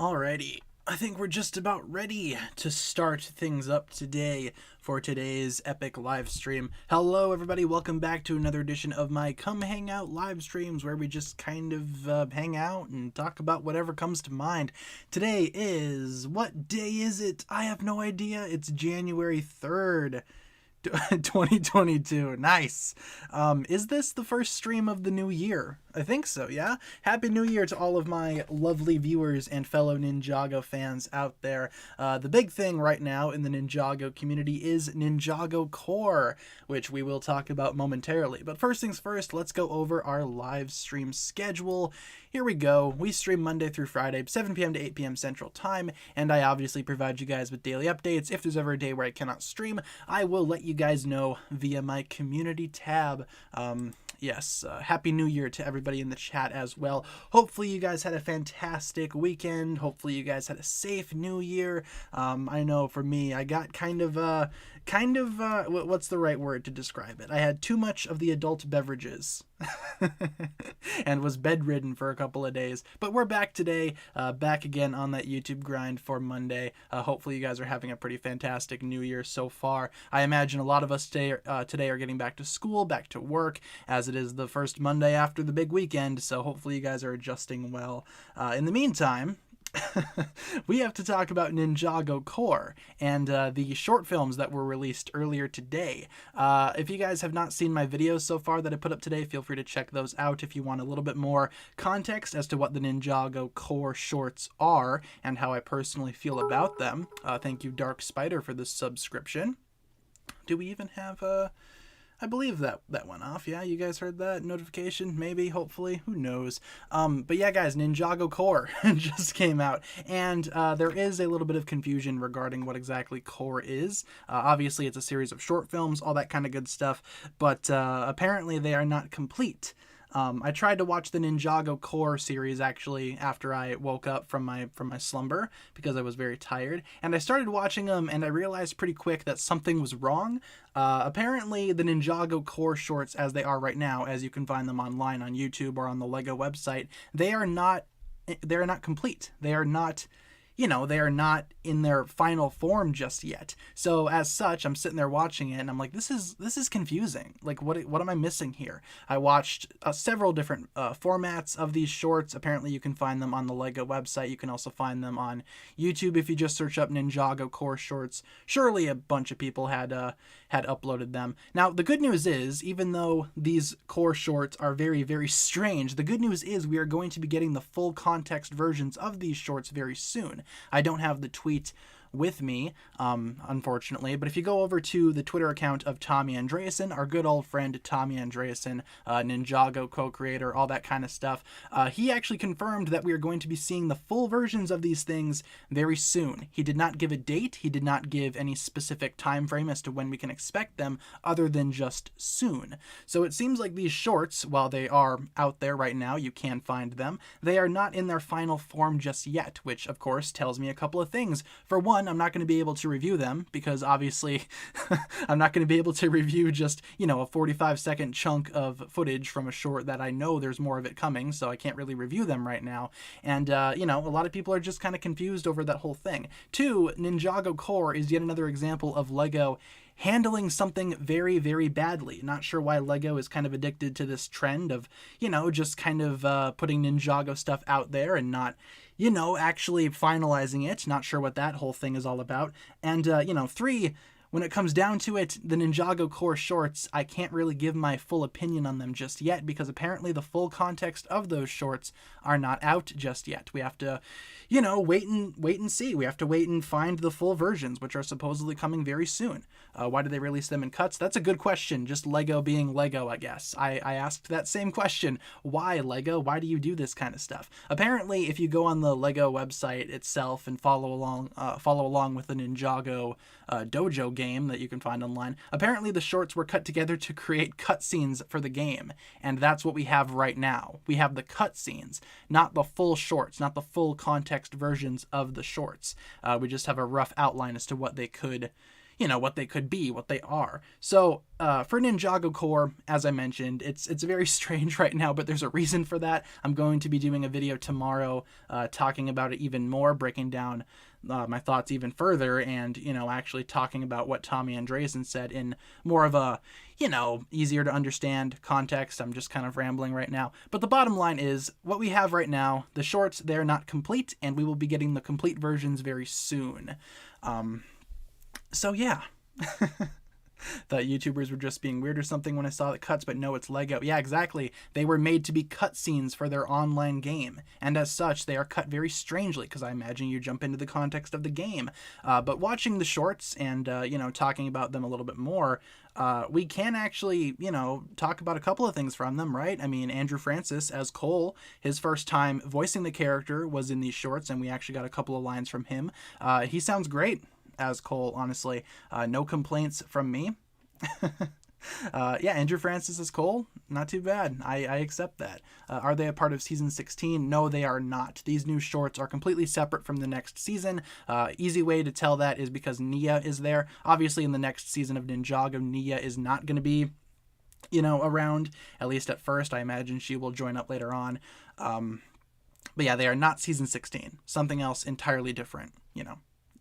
Alrighty, I think we're just about ready to start things up today for today's epic live stream. Hello everybody, welcome back to another edition of my Come Hang Out live streams where we just kind of hang out and talk about whatever comes to mind. Today is, what day is it? I have no idea. It's January 3rd. 2022. Nice. Is this the first stream of the new year? I think so, yeah? Happy New Year to all of my lovely viewers and fellow Ninjago fans out there. The big thing right now in the Ninjago community is Ninjago Core, which we will talk about momentarily. But first things first, let's go over our live stream schedule. Here we go. We stream Monday through Friday, 7 p.m. to 8 p.m. Central Time, and I obviously provide you guys with daily updates. If there's ever a day where I cannot stream, I will let you guys know via my community tab. Yes, Happy New Year to everybody in the chat as well. Hopefully you guys had a fantastic weekend. Hopefully you guys had a safe New Year. I know for me, I got what's the right word to describe it? I had too much of the adult beverages and was bedridden for a couple of days. But we're back today, back again on that YouTube grind for Monday. Hopefully you guys are having a pretty fantastic New Year so far. I imagine a lot of us today are getting back to school, back to work, as it is the first Monday after the big weekend. So hopefully you guys are adjusting well. In the meantime, we have to talk about Ninjago Core and the short films that were released earlier today. If you guys have not seen my videos so far that I put up today, feel free to check those out if you want a little bit more context as to what the Ninjago Core shorts are and how I personally feel about them. Thank you, Dark Spider, for this subscription. Do we even have a... I believe that went off. Yeah, you guys heard that notification? Maybe, hopefully, who knows? But yeah, guys, Ninjago Core just came out, and there is a little bit of confusion regarding what exactly Core is. Obviously, it's a series of short films, all that kind of good stuff, but apparently they are not complete. I tried to watch the Ninjago Core series actually after I woke up from my slumber because I was very tired, and I started watching them and I realized pretty quick that something was wrong. Apparently the Ninjago Core shorts as they are right now, as you can find them online on YouTube or on the LEGO website, they are not complete. They are not, they are not in their final form just yet. So as such, I'm sitting there watching it and I'm like, this is confusing. Like, what am I missing here? I watched several different formats of these shorts. Apparently you can find them on the LEGO website. You can also find them on YouTube if you just search up Ninjago Core shorts. Surely a bunch of people had uploaded them. Now, the good news is, even though these core shorts are very, very strange, the good news is we are going to be getting the full context versions of these shorts very soon. I don't have the tweet with me, unfortunately, but if you go over to the Twitter account of Tommy Andreasen, our good old friend Tommy Andreasen, Ninjago co-creator, all that kind of stuff, he actually confirmed that we are going to be seeing the full versions of these things very soon. He did not give a date, he did not give any specific time frame as to when we can expect them, other than just soon. So it seems like these shorts, while they are out there right now, you can find them, they are not in their final form just yet, which of course tells me a couple of things. For one, I'm not going to be able to review them because obviously I'm not going to be able to review just, a 45-second chunk of footage from a short that I know there's more of it coming, so I can't really review them right now. And, a lot of people are just kind of confused over that whole thing. Two, Ninjago Core is yet another example of LEGO handling something very, very badly. Not sure why LEGO is kind of addicted to this trend of, just kind of putting Ninjago stuff out there and not, actually finalizing it. Not sure what that whole thing is all about. And, three, when it comes down to it, the Ninjago Core shorts, I can't really give my full opinion on them just yet because apparently the full context of those shorts are not out just yet. We have to, wait and see. We have to wait and find the full versions, which are supposedly coming very soon. Why do they release them in cuts? That's a good question. Just LEGO being LEGO, I guess. I asked that same question. Why, LEGO? Why do you do this kind of stuff? Apparently, if you go on the LEGO website itself and follow along with the Ninjago dojo game that you can find online, apparently the shorts were cut together to create cutscenes for the game, and that's what we have right now. We have the cutscenes, not the full shorts, not the full context versions of the shorts. We just have a rough outline as to what they could what they could be, what they are. So for Ninjago Core, as I mentioned, it's very strange right now, but there's a reason for that. I'm going to be doing a video tomorrow talking about it even more, breaking down my thoughts even further, and actually talking about what Tommy Andreessen said in more of a easier to understand context. I'm just kind of rambling right now, but the bottom line is what we have right now, the shorts, they're not complete, and we will be getting the complete versions very soon. So yeah. Thought YouTubers were just being weird or something when I saw the cuts, but no, it's Lego. Yeah, exactly. They were made to be cutscenes for their online game, and as such, they are cut very strangely, because I imagine you jump into the context of the game. But watching the shorts and, talking about them a little bit more, we can actually, talk about a couple of things from them, right? I mean, Andrew Francis as Cole, his first time voicing the character was in these shorts, and we actually got a couple of lines from him. He sounds great as Cole, honestly. No complaints from me. Yeah, Andrew Francis as Cole, not too bad. I accept that. Are they a part of season 16? No, they are not. These new shorts are completely separate from the next season. Easy way to tell that is because Nia is there. Obviously, in the next season of Ninjago, Nia is not going to be around, at least at first. I imagine she will join up later on. But yeah, they are not season 16. Something else entirely different,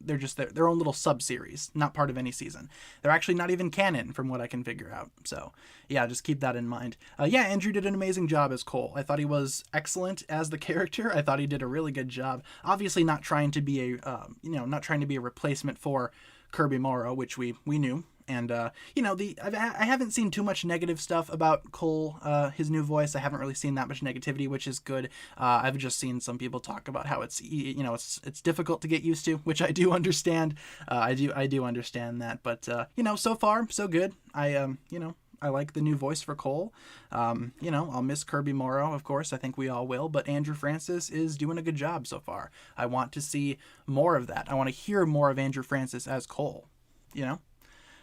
They're just their own little sub-series, not part of any season. They're actually not even canon from what I can figure out. So yeah, just keep that in mind. Yeah, Andrew did an amazing job as Cole. I thought he was excellent as the character. I thought he did a really good job. Obviously not trying to be a replacement for Kirby Morrow, which we knew. And, I haven't seen too much negative stuff about Cole, his new voice. I haven't really seen that much negativity, which is good. I've just seen some people talk about how it's difficult to get used to, which I do understand. I do understand that. But, so far, so good. I like the new voice for Cole. I'll miss Kirby Morrow, of course. I think we all will. But Andrew Francis is doing a good job so far. I want to see more of that. I want to hear more of Andrew Francis as Cole,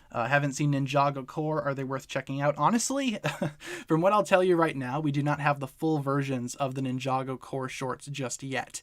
Haven't seen Ninjago Core. Are they worth checking out? Honestly, from what I'll tell you right now, we do not have the full versions of the Ninjago Core shorts just yet.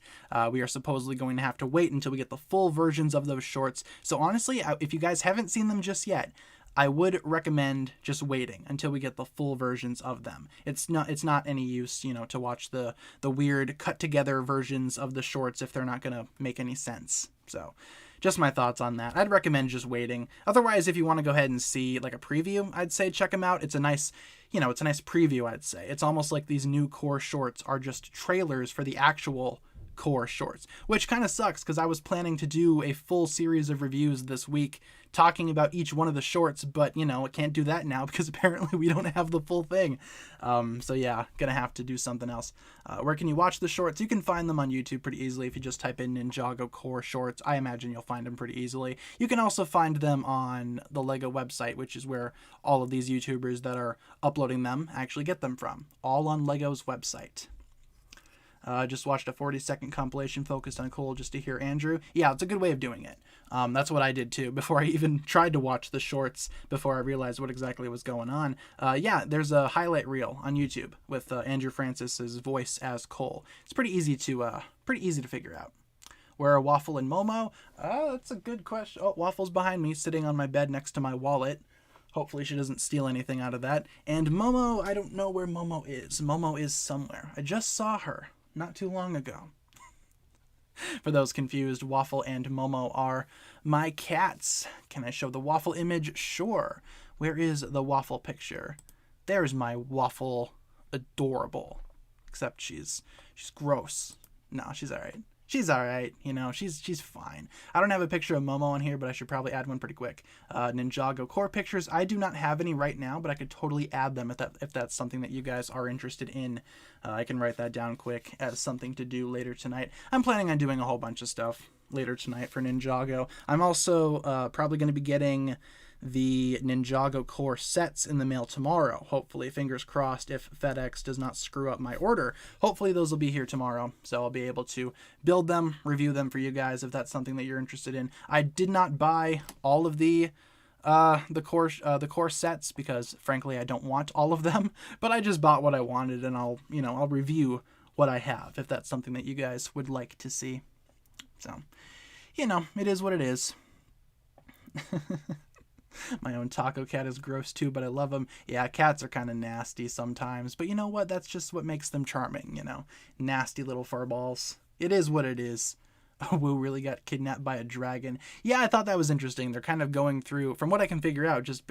We are supposedly going to have to wait until we get the full versions of those shorts. So honestly, if you guys haven't seen them just yet, I would recommend just waiting until we get the full versions of them. It's not any use, to watch the weird cut together versions of the shorts if they're not going to make any sense. So just my thoughts on that. I'd recommend just waiting. Otherwise, if you want to go ahead and see like a preview, I'd say check them out. It's a nice preview, I'd say. It's almost like these new Core shorts are just trailers for the actual Core shorts, which kind of sucks because I was planning to do a full series of reviews this week talking about each one of the shorts, but I can't do that now because apparently we don't have the full thing. So yeah, gonna have to do something else. Where can you watch the shorts? You can find them on YouTube pretty easily if you just type in Ninjago Core shorts. I imagine you'll find them pretty easily. You can also find them on the Lego website, which is where all of these YouTubers that are uploading them actually get them from, all on Lego's website. Just watched a 40-second compilation focused on Cole just to hear Andrew. Yeah, it's a good way of doing it. That's what I did too before I even tried to watch the shorts, before I realized what exactly was going on. Yeah, there's a highlight reel on YouTube with Andrew Francis's voice as Cole. It's pretty easy to figure out. Where are Waffle and Momo? That's a good question. Oh, Waffle's behind me, sitting on my bed next to my wallet. Hopefully she doesn't steal anything out of that. And Momo, I don't know where Momo is. Momo is somewhere. I just saw her not too long ago. For those confused, Waffle and Momo are my cats. Can I show the Waffle image? Sure. Where is the Waffle picture? There's my Waffle. Adorable. Except she's gross. No, she's alright. She's alright, she's fine. I don't have a picture of Momo on here, but I should probably add one pretty quick. Ninjago Core pictures. I do not have any right now, but I could totally add them if that's something that you guys are interested in. I can write that down quick as something to do later tonight. I'm planning on doing a whole bunch of stuff later tonight for Ninjago. I'm also probably going to be getting the Ninjago Core sets in the mail tomorrow. Hopefully, fingers crossed, if FedEx does not screw up my order. Hopefully those will be here tomorrow, so I'll be able to build them, review them for you guys if that's something that you're interested in. I did not buy all of the core sets because frankly I don't want all of them, but I just bought what I wanted, and I'll review what I have if that's something that you guys would like to see. So, it is what it is. My own taco cat is gross too, but I love them. Yeah, cats are kind of nasty sometimes, but you know what? That's just what makes them charming, you know? Nasty little furballs. It is what it is. Wu really got kidnapped by a dragon. Yeah, I thought that was interesting. They're kind of going through, from what I can figure out, just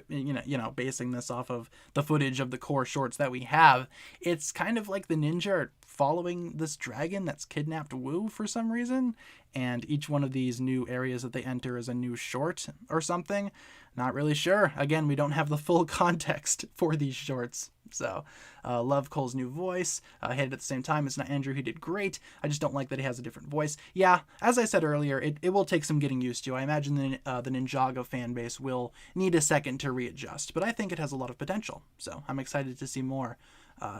basing this off of the footage of the core shorts that we have. It's kind of like the ninja are following this dragon that's kidnapped Wu for some reason, and each one of these new areas that they enter is a new short or something. Not really sure. Again, we don't have the full context for these shorts. So, love Cole's new voice. I hate it at the same time. It's not Andrew. He did great. I just don't like that he has a different voice. Yeah, as I said earlier, it will take some getting used to. I imagine the Ninjago fan base will need a second to readjust, but I think it has a lot of potential. So, I'm excited to see more.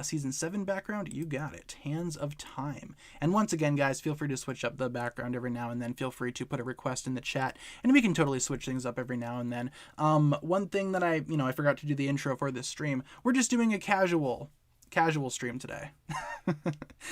Season 7 background, you got it. Hands of Time. And once again, guys, feel free to switch up the background every now and then. Feel free to put a request in the chat, and we can totally switch things up every now and then. One thing that I forgot to do the intro for this stream, we're just doing a casual stream today.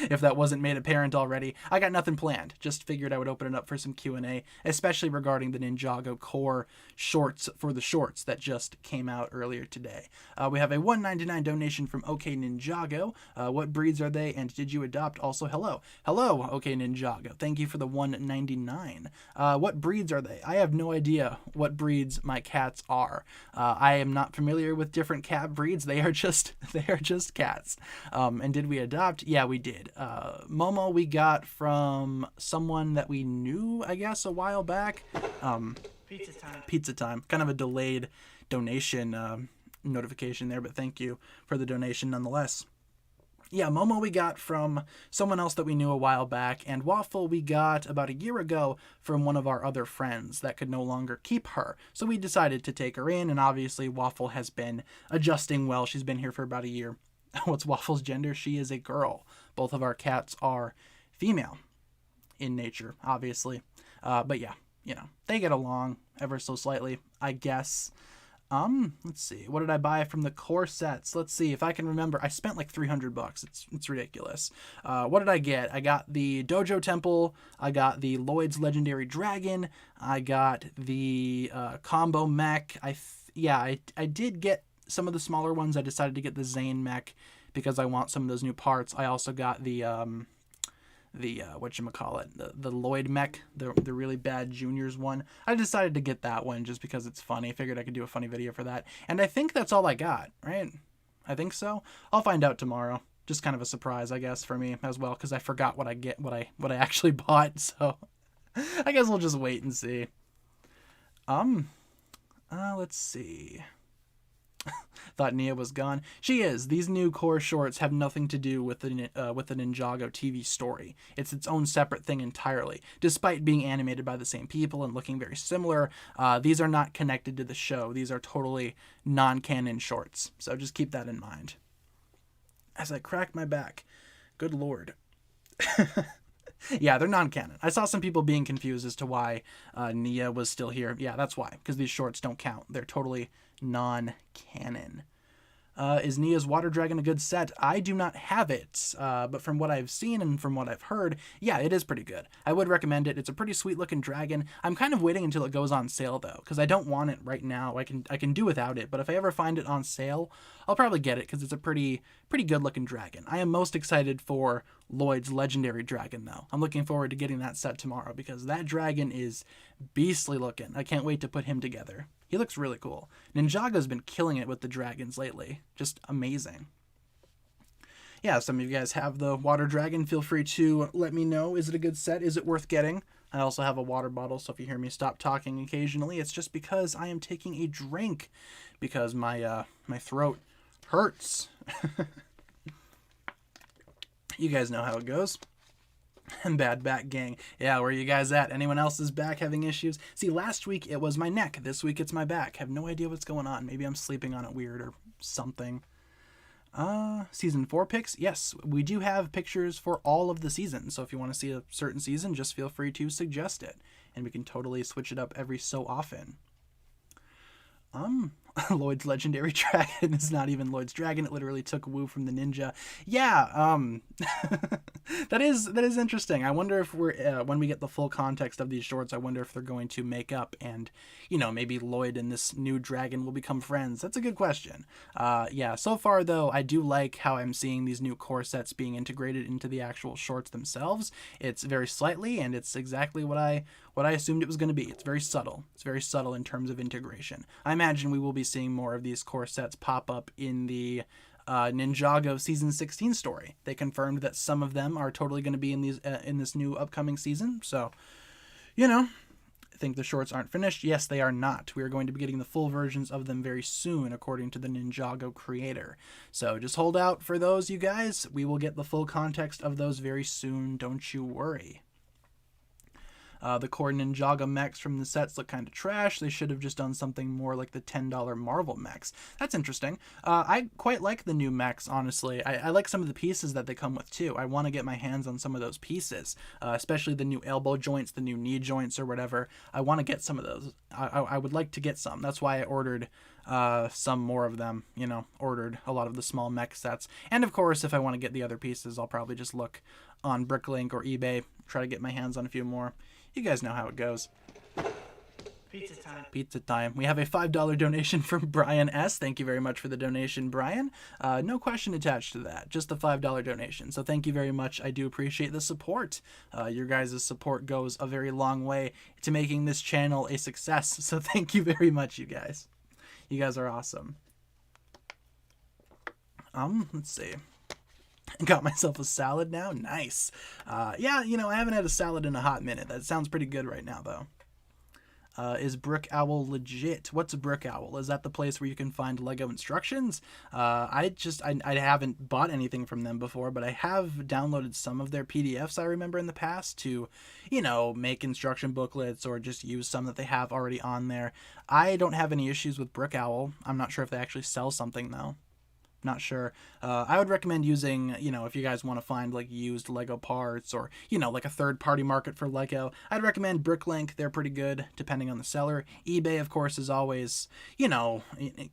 If that wasn't made apparent already, I got nothing planned. Just figured I would open it up for some Q&A, especially regarding the Ninjago core shorts for the shorts that just came out earlier today. We have a $1.99 donation from OK Ninjago. What breeds are they, and did you adopt? Also, hello. Hello, OK Ninjago. Thank you for the $1.99. What breeds are they? I have no idea what breeds my cats are. I am not familiar with different cat breeds. They are just cats. And did we adopt? Yeah, we did. Momo we got from someone that we knew, I guess, a while back. Pizza time. Kind of a delayed donation notification there, but thank you for the donation nonetheless. Yeah, Momo we got from someone else that we knew a while back, and Waffle we got about a year ago from one of our other friends that could no longer keep her. So we decided to take her in, and obviously Waffle has been adjusting well. She's been here for about a year. What's Waffle's gender? She is a girl. Both of our cats are female in nature, obviously. But yeah, they get along ever so slightly, I guess. Let's see. What did I buy from the core sets? Let's see if I can remember. I spent like $300. It's ridiculous. What did I get? I got the Dojo Temple. I got the Lloyd's Legendary Dragon. I got the combo mech. I did get some of the smaller ones. I decided to get the Zane mech because I want some of those new parts. I also got the the Lloyd mech, the really bad juniors one. I decided to get that one just because it's funny. Figured I could do a funny video for that. And I think that's all I got, right? I think so. I'll find out tomorrow. Just kind of a surprise, I guess, for me as well, because I forgot what I actually bought. So I guess we'll just wait and see. Let's see. Thought Nia was gone. She is. These new core shorts have nothing to do with the Ninjago TV story. It's its own separate thing entirely. Despite being animated by the same people and looking very similar, these are not connected to the show. These are totally non-canon shorts. So just keep that in mind. As I crack my back. Good lord. Yeah, they're non-canon. I saw some people being confused as to why Nia was still here. Yeah, that's why. Because these shorts don't count. They're totally non-canon. Is Nia's Water Dragon a good set? I do not have it, but from what I've seen and from what I've heard, yeah, it is pretty good. I would recommend it. It's a pretty sweet looking dragon. I'm kind of waiting until it goes on sale though, because I don't want it right now. I can do without it, but if I ever find it on sale, I'll probably get it because it's a pretty good looking dragon. I am most excited for Lloyd's Legendary Dragon though. I'm looking forward to getting that set tomorrow because that dragon is beastly looking. I can't wait to put him together. He looks really cool. Ninjago's been killing it with the dragons lately. Just amazing. Yeah, some of you guys have the water dragon. Feel free to let me know. Is it a good set? Is it worth getting? I also have a water bottle, so if you hear me stop talking occasionally, it's just because I am taking a drink because my throat hurts. You guys know how it goes. Bad back gang. Yeah, where are you guys at? Anyone else's back having issues? See, last week it was my neck. This week it's my back. Have no idea what's going on. Maybe I'm sleeping on it weird or something. Season 4 picks? Yes, we do have pictures for all of the seasons. So if you want to see a certain season, just feel free to suggest it. And we can totally switch it up every so often. Lloyd's legendary dragon is not even Lloyd's dragon. It literally took Wu from the ninja. Yeah, that is interesting. I wonder if we're when we get the full context of these shorts, I wonder if they're going to make up and, you know, maybe Lloyd and this new dragon will become friends. That's a good question. Yeah, so far though, I do like how I'm seeing these new core sets being integrated into the actual shorts themselves. It's very slightly, and it's exactly what I assumed it was going to be. It's very subtle. It's very subtle in terms of integration. I imagine we will be seeing more of these core sets pop up in the Ninjago Season 16 story. They confirmed that some of them are totally going to be in these in this new upcoming season. So, you know, I think the shorts aren't finished. Yes, they are not. We are going to be getting the full versions of them very soon, according to the Ninjago creator. So just hold out for those, you guys. We will get the full context of those very soon. Don't you worry. The core Ninjago mechs from the sets look kind of trash. They should have just done something more like the $10 Marvel mechs. That's interesting. I quite like the new mechs, honestly. I like some of the pieces that they come with, too. I want to get my hands on some of those pieces, especially the new elbow joints, the new knee joints, or whatever. I want to get some of those. I would like to get some. That's why I ordered some more of them, you know, ordered a lot of the small mech sets. And, of course, if I want to get the other pieces, I'll probably just look on Bricklink or eBay, try to get my hands on a few more. You guys know how it goes. Pizza time. Pizza time. We have a $5 donation from Brian S. Thank you very much for the donation, Brian. No question attached to that. Just the $5 donation. So thank you very much. I do appreciate the support. Your guys' support goes a very long way to making this channel a success. So thank you very much, you guys. You guys are awesome. Let's see. Got myself a salad now. Nice. Yeah, you know, I haven't had a salad in a hot minute. That sounds pretty good right now, though. Is Brick Owl legit? What's a Brick Owl? Is that the place where you can find Lego instructions? I haven't bought anything from them before, but I have downloaded some of their PDFs I remember in the past to, you know, make instruction booklets or just use some that they have already on there. I don't have any issues with Brick Owl. I'm not sure if they actually sell something, though. Not sure. I would recommend using, you know, if you guys want to find like used Lego parts or, you know, like a third-party market for Lego, I'd recommend Bricklink. They're pretty good depending on the seller. eBay, of course, is always, you know,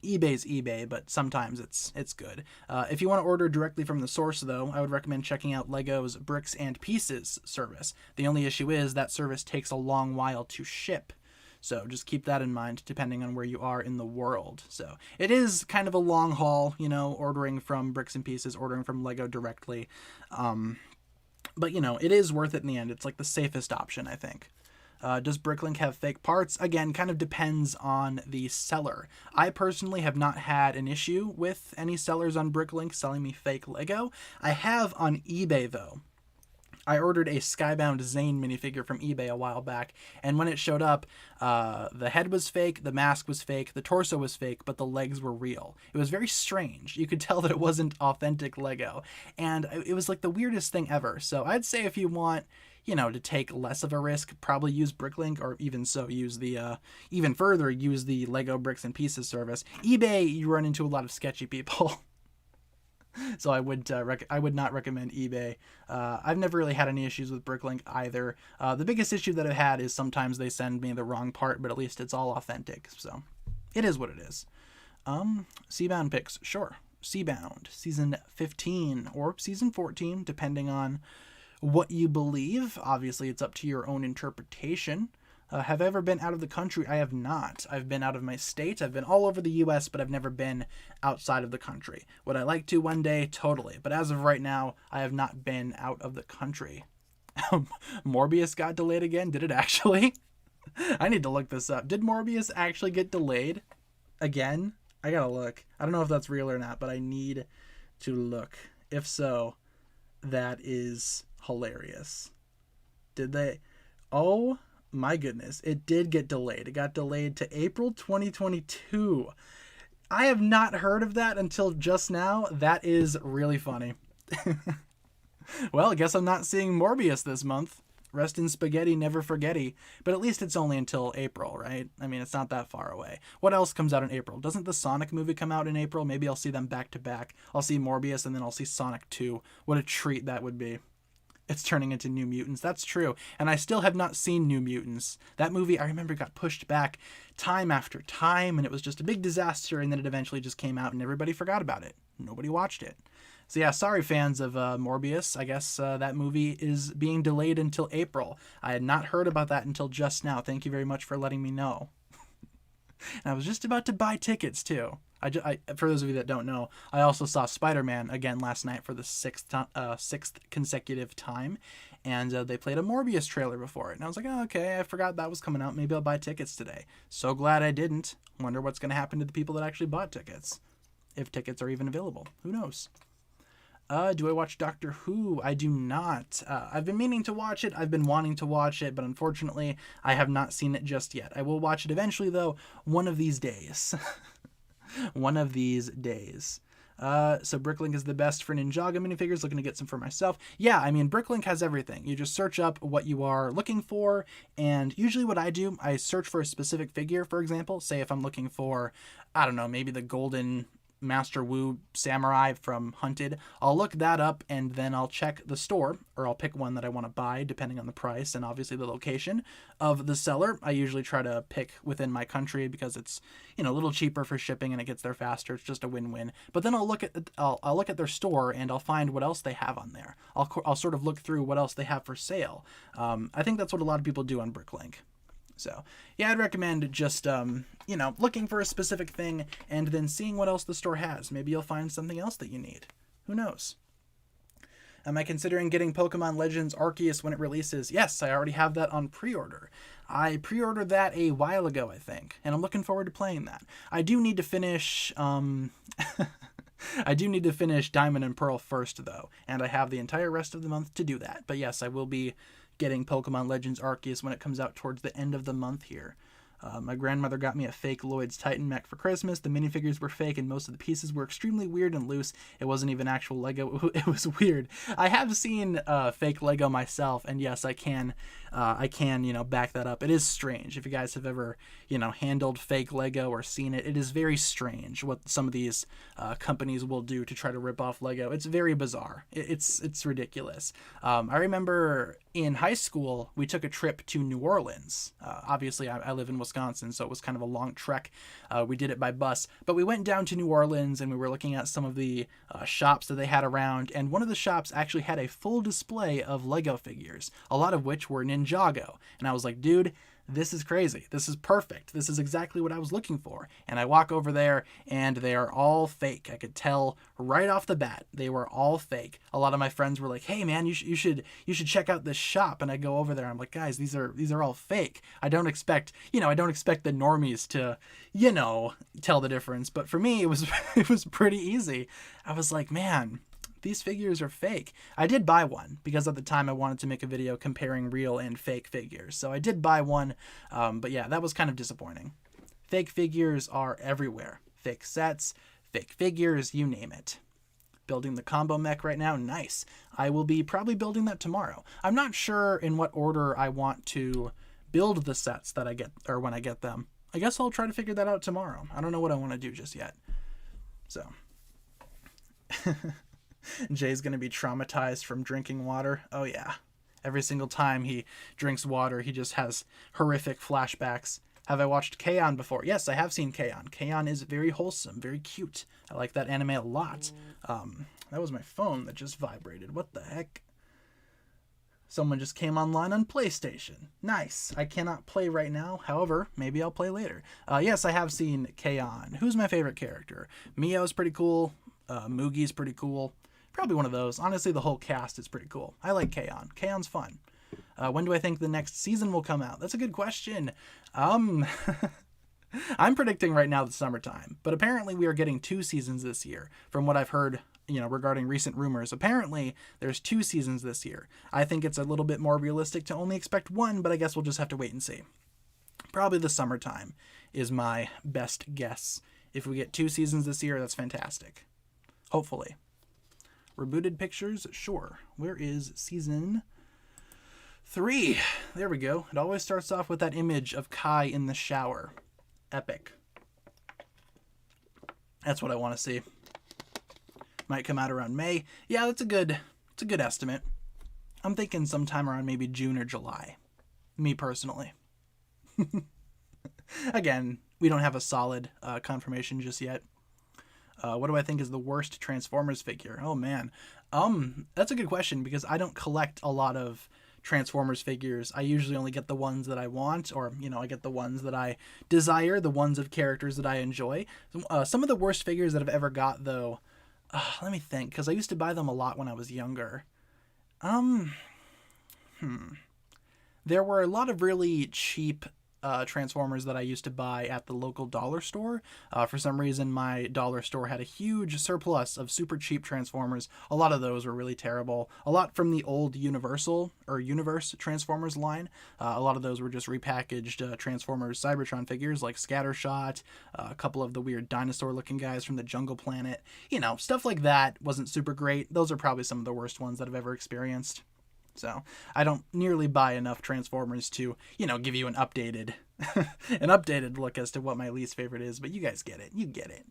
eBay's eBay, but sometimes it's good. If you want to order directly from the source, though, I would recommend checking out Lego's Bricks and Pieces service. The only issue is that service takes a long while to ship. So just keep that in mind depending on where you are in the world. So it is kind of a long haul, you know, ordering from Bricks and Pieces, ordering from Lego directly. But, you know, it is worth it in the end. It's like the safest option, I think. Does Bricklink have fake parts? Again, kind of depends on the seller. I personally have not had an issue with any sellers on Bricklink selling me fake Lego. I have on eBay, though. I ordered a Skybound Zane minifigure from eBay a while back, and when it showed up, the head was fake, the mask was fake, the torso was fake, but the legs were real. It was very strange. You could tell that it wasn't authentic Lego, and it was like the weirdest thing ever. So I'd say if you want, you know, to take less of a risk, probably use Bricklink, or even so, use the, even further, use the Lego Bricks and Pieces service. eBay, you run into a lot of sketchy people. So I would not recommend eBay. I've never really had any issues with Bricklink either. The biggest issue that I've had is sometimes they send me the wrong part, but at least it's all authentic. So it is what it is. Seabound picks, sure. Seabound, season 15 or season 14, depending on what you believe. Obviously, it's up to your own interpretation. Have I ever been out of the country? I have not. I've been out of my state. I've been all over the U.S., but I've never been outside of the country. Would I like to one day? Totally. But as of right now, I have not been out of the country. Morbius got delayed again? Did it actually? I need to look this up. Did Morbius actually get delayed again? I gotta look. I don't know if that's real or not, but I need to look. If so, that is hilarious. Did they? Oh my goodness, it did get delayed. It got delayed to April 2022. I have not heard of that until just now. That is really funny. Well, I guess I'm not seeing Morbius this month. Rest in spaghetti, never forgetty. But at least it's only until April, right? I mean, it's not that far away. What else comes out in April? Doesn't the Sonic movie come out in April? Maybe I'll see them back to back. I'll see Morbius and then I'll see Sonic 2. What a treat that would be. it's turning into New Mutants. That's true. And I still have not seen New Mutants. That movie, I remember, got pushed back time after time, and it was just a big disaster, and then it eventually just came out, and everybody forgot about it. Nobody watched it. So yeah, sorry fans of Morbius. I guess that movie is being delayed until April. I had not heard about that until just now. Thank you very much for letting me know. And I was just about to buy tickets too. For those of you that don't know, I also saw Spider-Man again last night for the sixth consecutive time, and they played a Morbius trailer before it. And I was like, oh, okay, I forgot that was coming out. Maybe I'll buy tickets today. So glad I didn't. Wonder what's going to happen to the people that actually bought tickets. If tickets are even available. Who knows? Do I watch Doctor Who? I do not. I've been meaning to watch it. I've been wanting to watch it, but unfortunately, I have not seen it just yet. I will watch it eventually, though, one of these days. One of these days. So Bricklink is the best for Ninjago minifigures. Looking to get some for myself. Yeah, I mean, Bricklink has everything. You just search up what you are looking for, and usually what I do, I search for a specific figure, for example. Say if I'm looking for, I don't know, maybe the golden Master Wu Samurai from Hunted. I'll look that up, and then I'll check the store, or I'll pick one that I want to buy depending on the price and obviously the location of the seller. I usually try to pick within my country because it's, you know, a little cheaper for shipping and it gets there faster. It's just a win-win. But then I'll look at their store, and I'll find what else they have on there. I'll sort of look through what else they have for sale. I think that's what a lot of people do on Bricklink. So, yeah, I'd recommend just, you know, looking for a specific thing and then seeing what else the store has. Maybe you'll find something else that you need. Who knows? Am I considering getting Pokemon Legends Arceus when it releases? Yes, I already have that on pre-order. I pre-ordered that a while ago, I think, and I'm looking forward to playing that. I do need to finish, I do need to finish Diamond and Pearl first, though, and I have the entire rest of the month to do that. But yes, I will be getting Pokemon Legends Arceus when it comes out towards the end of the month here. My grandmother got me a fake Lloyd's Titan mech for Christmas. The minifigures were fake and most of the pieces were extremely weird and loose. It wasn't even actual Lego. It was weird. I have seen fake Lego myself, and yes, I can, you know, back that up. It is strange. If you guys have ever, you know, handled fake Lego or seen it, it is very strange what some of these companies will do to try to rip off Lego. It's very bizarre. It's ridiculous. I remember in high school, we took a trip to New Orleans. Obviously, I live in Wisconsin, so it was kind of a long trek. We did it by bus, but we went down to New Orleans and we were looking at some of the shops that they had around, and one of the shops actually had a full display of Lego figures, a lot of which were Ninjago. And I was like, dude, this is crazy. This is perfect. This is exactly what I was looking for. And I walk over there and they are all fake. I could tell right off the bat they were all fake. A lot of my friends were like, hey man, you should check out this shop. And I go over there. I'm like, guys, these are all fake. I don't expect the normies to, you know, tell the difference. But for me, it was pretty easy. I was like, man, these figures are fake. I did buy one because at the time I wanted to make a video comparing real and fake figures. So I did buy one, but yeah, that was kind of disappointing. Fake figures are everywhere. Fake sets, fake figures, you name it. Building the combo mech right now, nice. I will be probably building that tomorrow. I'm not sure in what order I want to build the sets that I get, or when I get them. I guess I'll try to figure that out tomorrow. I don't know what I want to do just yet. So... Jay's going to be traumatized from drinking water. Oh yeah. Every single time he drinks water, he just has horrific flashbacks. Have I watched K-On! Before? Yes, I have seen K-On! K-On! Is very wholesome, very cute. I like that anime a lot. That was my phone that just vibrated. What the heck? Someone just came online on PlayStation. Nice. I cannot play right now. However, maybe I'll play later. Yes, I have seen K-On! Who's my favorite character? Mio's pretty cool. Mugi's pretty cool. Probably one of those. Honestly, the whole cast is pretty cool. I like K-On! K-On's fun. When do I think the next season will come out? That's a good question. I'm predicting right now the summertime, but apparently we are getting 2 seasons this year. From what I've heard, you know, regarding recent rumors, apparently there's 2 seasons this year. I think it's a little bit more realistic to only expect 1, but I guess we'll just have to wait and see. Probably the summertime is my best guess. If we get 2 seasons this year, that's fantastic. Hopefully. Rebooted pictures? Sure. Where is season 3? There we go. It always starts off with that image of Kai in the shower. Epic. That's what I want to see. Might come out around May. Yeah, it's a good estimate. I'm thinking sometime around maybe June or July. Me personally. Again, we don't have a solid confirmation just yet. What do I think is the worst Transformers figure? Oh man, that's a good question because I don't collect a lot of Transformers figures. I usually only get the ones that I want, or I get the ones that I desire, the ones of characters that I enjoy. Some of the worst figures that I've ever got, though, let me think, because I used to buy them a lot when I was younger. Um, there were a lot of really cheap Transformers that I used to buy at the local dollar store. For some reason, my dollar store had a huge surplus of super cheap Transformers. A lot of those were really terrible. A lot from the old Universal or Universe Transformers line. A lot of those were just repackaged Transformers Cybertron figures like Scattershot, a couple of the weird dinosaur-looking guys from the Jungle Planet. Stuff like that wasn't super great. Those are probably some of the worst ones that I've ever experienced. So I don't nearly buy enough Transformers to, give you an updated look as to what my least favorite is. But you guys get it. You get it.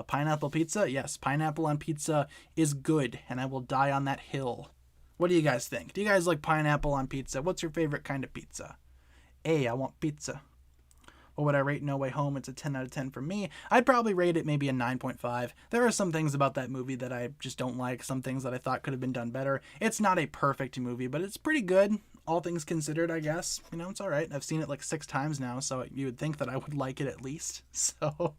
Pineapple pizza? Yes, pineapple on pizza is good, and I will die on that hill. What do you guys think? Do you guys like pineapple on pizza? What's your favorite kind of pizza? I want pizza. What would I rate No Way Home? It's a 10 out of 10 for me. I'd probably rate it maybe a 9.5. There are some things about that movie that I just don't like, some things that I thought could have been done better. It's not a perfect movie, but it's pretty good, all things considered, I guess. It's all right. I've seen it like 6 times now, so you would think that I would like it at least. So,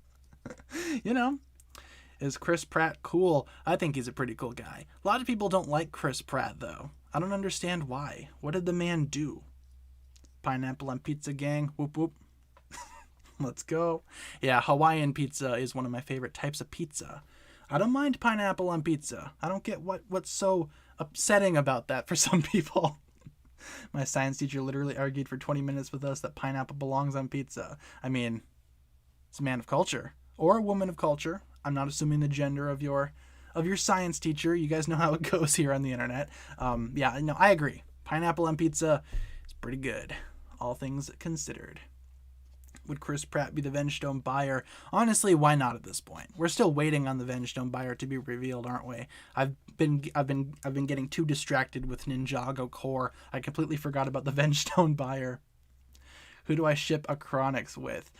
is Chris Pratt cool? I think he's a pretty cool guy. A lot of people don't like Chris Pratt, though. I don't understand why. What did the man do? Pineapple on pizza, gang. Whoop, whoop. Let's go. Yeah, Hawaiian pizza is one of my favorite types of pizza. I don't mind pineapple on pizza. I don't get what's so upsetting about that for some people. My science teacher literally argued for 20 minutes with us that pineapple belongs on pizza. I mean, it's a man of culture or a woman of culture. I'm not assuming the gender of your science teacher. You guys know how it goes here on the internet. Yeah, no, I agree. Pineapple on pizza is pretty good, all things considered. Would Chris Pratt be the Vengestone buyer? Honestly, why not at this point? We're still waiting on the Vengestone buyer to be revealed, aren't we? I've been getting too distracted with Ninjago core. I completely forgot about the Vengestone buyer. Who do I ship Acronix with?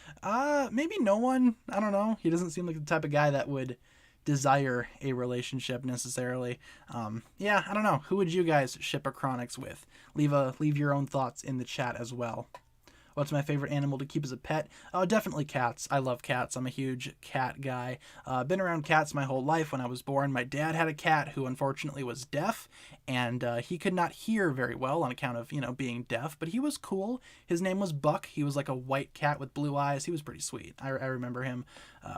Maybe no one. I don't know. He doesn't seem like the type of guy that would desire a relationship necessarily. Yeah, I don't know. Who would you guys ship Acronix with? Leave your own thoughts in the chat as well. What's my favorite animal to keep as a pet? Oh, definitely cats. I love cats. I'm a huge cat guy. Been around cats my whole life. When I was born, my dad had a cat who unfortunately was deaf, and he could not hear very well on account of, being deaf, but he was cool. His name was Buck. He was like a white cat with blue eyes. He was pretty sweet. I remember him.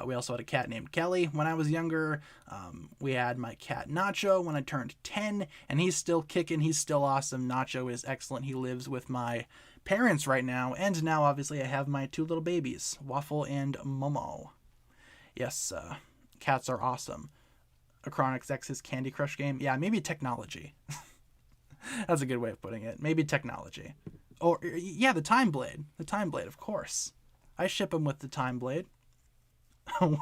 We also had a cat named Kelly. When I was younger, we had my cat Nacho when I turned 10, and he's still kicking. He's still awesome. Nacho is excellent. He lives with my parents right now, and now obviously I have my 2 little babies, Waffle and Momo. Yes, cats are awesome. Acronix X's Candy Crush game? Yeah, maybe technology. That's a good way of putting it. Maybe technology. Or, yeah, the Time Blade. The Time Blade, of course. I ship him with the Time Blade.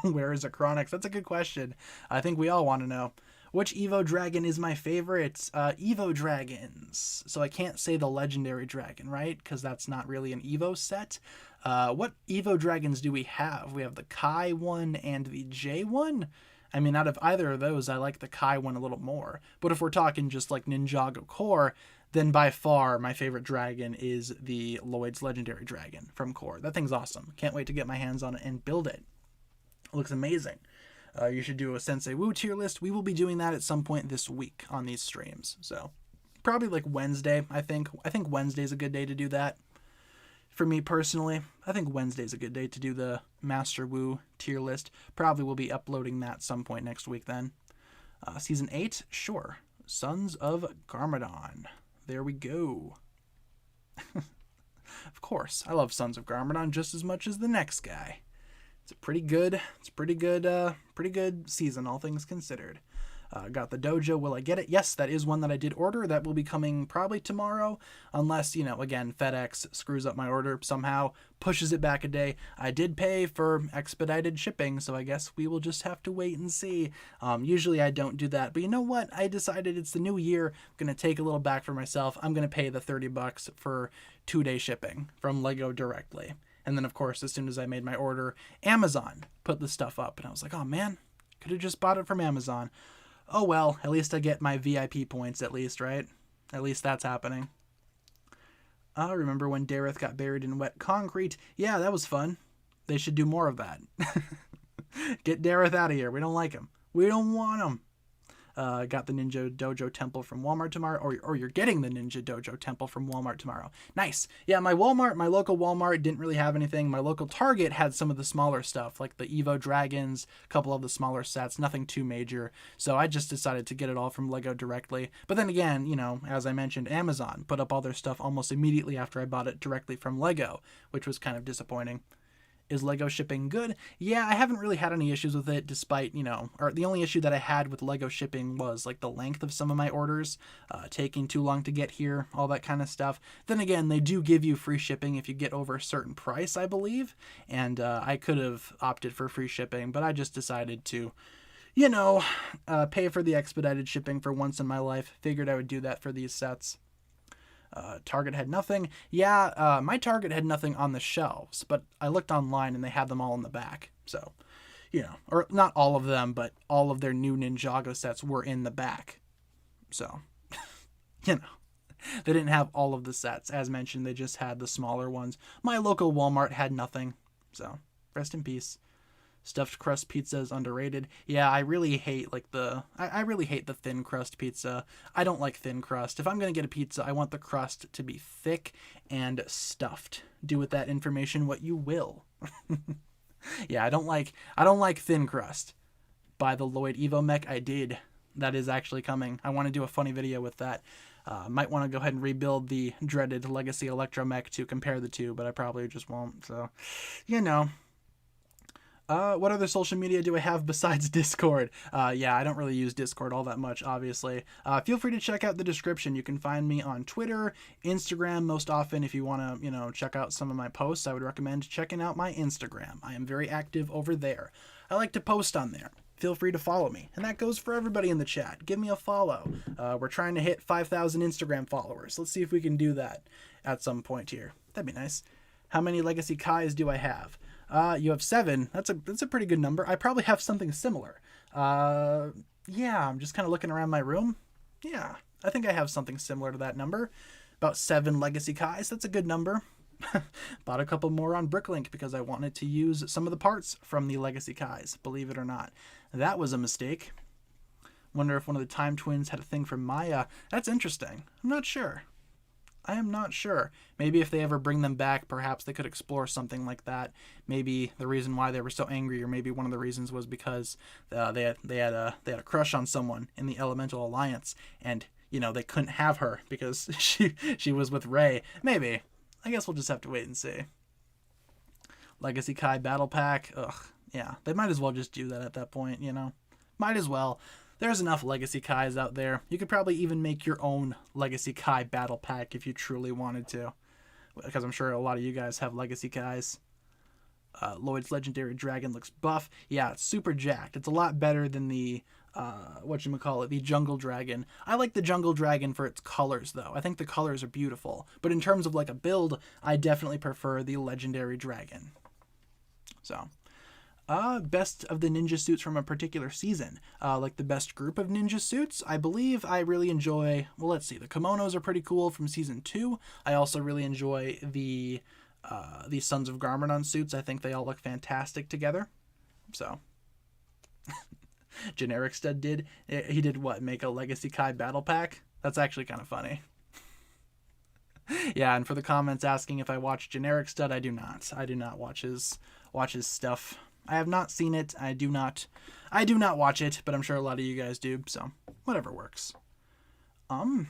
Where is Acronix? That's a good question. I think we all want to know. Which Evo Dragon is my favorite? Evo Dragons. So I can't say the Legendary Dragon, right? Because that's not really an Evo set. What Evo Dragons do we have? We have the Kai one and the J one. I mean, out of either of those, I like the Kai one a little more. But if we're talking just like Ninjago core, then by far my favorite dragon is the Lloyd's Legendary Dragon from core. That thing's awesome. Can't wait to get my hands on it and build it. It looks amazing. You should do a Sensei Wu tier list. We will be doing that at some point this week on these streams. So probably like Wednesday, I think. I think Wednesday's a good day to do that. For me personally, I think Wednesday's a good day to do the Master Wu tier list. Probably will be uploading that some point next week then. Season 8, sure. Sons of Garmadon. There we go. Of course, I love Sons of Garmadon just as much as the next guy. It's pretty good season, all things considered. Got the dojo. Will I get it? Yes, that is one that I did order. That will be coming probably tomorrow, unless, again, FedEx screws up my order somehow, pushes it back a day. I did pay for expedited shipping, so I guess we will just have to wait and see. Usually I don't do that, but you know what? I decided it's the new year. I'm going to take a little back for myself. I'm going to pay the $30 for 2-day shipping from Lego directly. And then, of course, as soon as I made my order, Amazon put the stuff up. And I was like, oh, man, could have just bought it from Amazon. Oh, well, at least I get my VIP points at least, right? At least that's happening. I remember when Dareth got buried in wet concrete. Yeah, that was fun. They should do more of that. Get Dareth out of here. We don't like him. We don't want him. Got the Ninja Dojo Temple from Walmart tomorrow, or you're getting the Ninja Dojo Temple from Walmart tomorrow. Nice. Yeah, my local Walmart didn't really have anything. My local Target had some of the smaller stuff, like the Evo Dragons, a couple of the smaller sets, nothing too major. So I just decided to get it all from Lego directly. But then again, as I mentioned, Amazon put up all their stuff almost immediately after I bought it directly from Lego, which was kind of disappointing. Is Lego shipping good? Yeah, I haven't really had any issues with it, despite, or the only issue that I had with Lego shipping was like the length of some of my orders, taking too long to get here, all that kind of stuff. Then again, they do give you free shipping if you get over a certain price, I believe, and I could have opted for free shipping, but I just decided to, pay for the expedited shipping for once in my life. Figured I would do that for these sets. Target had nothing. Yeah, my Target had nothing on the shelves, but I looked online and they had them all in the back. So, or not all of them, but all of their new Ninjago sets were in the back. So, they didn't have all of the sets. As mentioned, they just had the smaller ones. My local Walmart had nothing. So, rest in peace. Stuffed crust pizza is underrated. Yeah, I really hate I really hate the thin crust pizza. I don't like thin crust. If I'm going to get a pizza, I want the crust to be thick and stuffed. Do with that information what you will. Yeah, I don't like thin crust. Buy the Lloyd Evo mech. I did. That is actually coming. I want to do a funny video with that. Might want to go ahead and rebuild the dreaded Legacy Electromech to compare the two, but I probably just won't. So, what other social media do I have besides Discord? Yeah, I don't really use Discord all that much, obviously. Feel free to check out the description. You can find me on Twitter, Instagram most often. If you want to, check out some of my posts, I would recommend checking out my Instagram. I am very active over there. I like to post on there. Feel free to follow me. And that goes for everybody in the chat. Give me a follow. We're trying to hit 5,000 Instagram followers. Let's see if we can do that at some point here. That'd be nice. How many Legacy Kais do I have? You have 7. That's a pretty good number. I probably have something similar. Yeah, I'm just kind of looking around my room. Yeah, I think I have something similar to that number. About 7 Legacy Kais. That's a good number. Bought a couple more on Bricklink because I wanted to use some of the parts from the Legacy Kais, believe it or not. That was a mistake. Wonder if one of the Time Twins had a thing for Maya. That's interesting. I'm not sure. I am not sure. Maybe if they ever bring them back, perhaps they could explore something like that. Maybe the reason why they were so angry, or maybe one of the reasons was because they had a crush on someone in the Elemental Alliance, and they couldn't have her because she was with Rey. Maybe. I guess we'll just have to wait and see. Legacy Kai Battle Pack. Ugh. Yeah, they might as well just do that at that point. Might as well. There's enough Legacy Kais out there. You could probably even make your own Legacy Kai Battle Pack if you truly wanted to. Because I'm sure a lot of you guys have Legacy Kais. Lloyd's Legendary Dragon looks buff. Yeah, it's super jacked. It's a lot better than the, the Jungle Dragon. I like the Jungle Dragon for its colors, though. I think the colors are beautiful. But in terms of a build, I definitely prefer the Legendary Dragon. So... best of the ninja suits from a particular season. The best group of ninja suits, I believe I really enjoy, let's see, the kimonos are pretty cool from season 2. I also really enjoy the Sons of Garmadon suits. I think they all look fantastic together. So, Generic Stud he did what, make a Legacy Kai battle pack? That's actually kind of funny. Yeah, and for the comments asking if I watch Generic Stud, I do not. I do not watch his stuff. I have not seen it. I do not watch it, but I'm sure a lot of you guys do, so whatever works. Put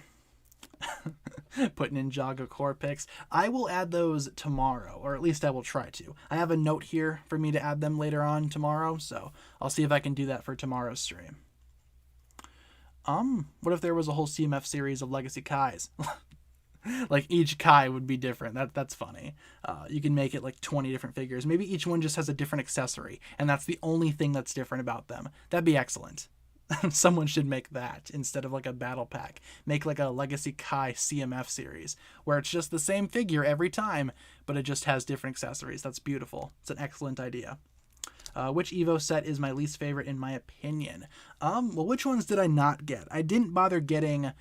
Ninjago core pics. I will add those tomorrow, or at least I will try to. I have a note here for me to add them later on tomorrow, so I'll see if I can do that for tomorrow's stream. What if there was a whole CMF series of Legacy Kais? Like each Kai would be different. That's funny. You can make it like 20 different figures. Maybe each one just has a different accessory, and that's the only thing that's different about them. That'd be excellent. Someone should make that instead of like a battle pack. Make like a Legacy Kai CMF series where it's just the same figure every time, but it just has different accessories. That's beautiful. It's an excellent idea. Which Evo set is my least favorite in my opinion? Well, which ones did I not get? I didn't bother getting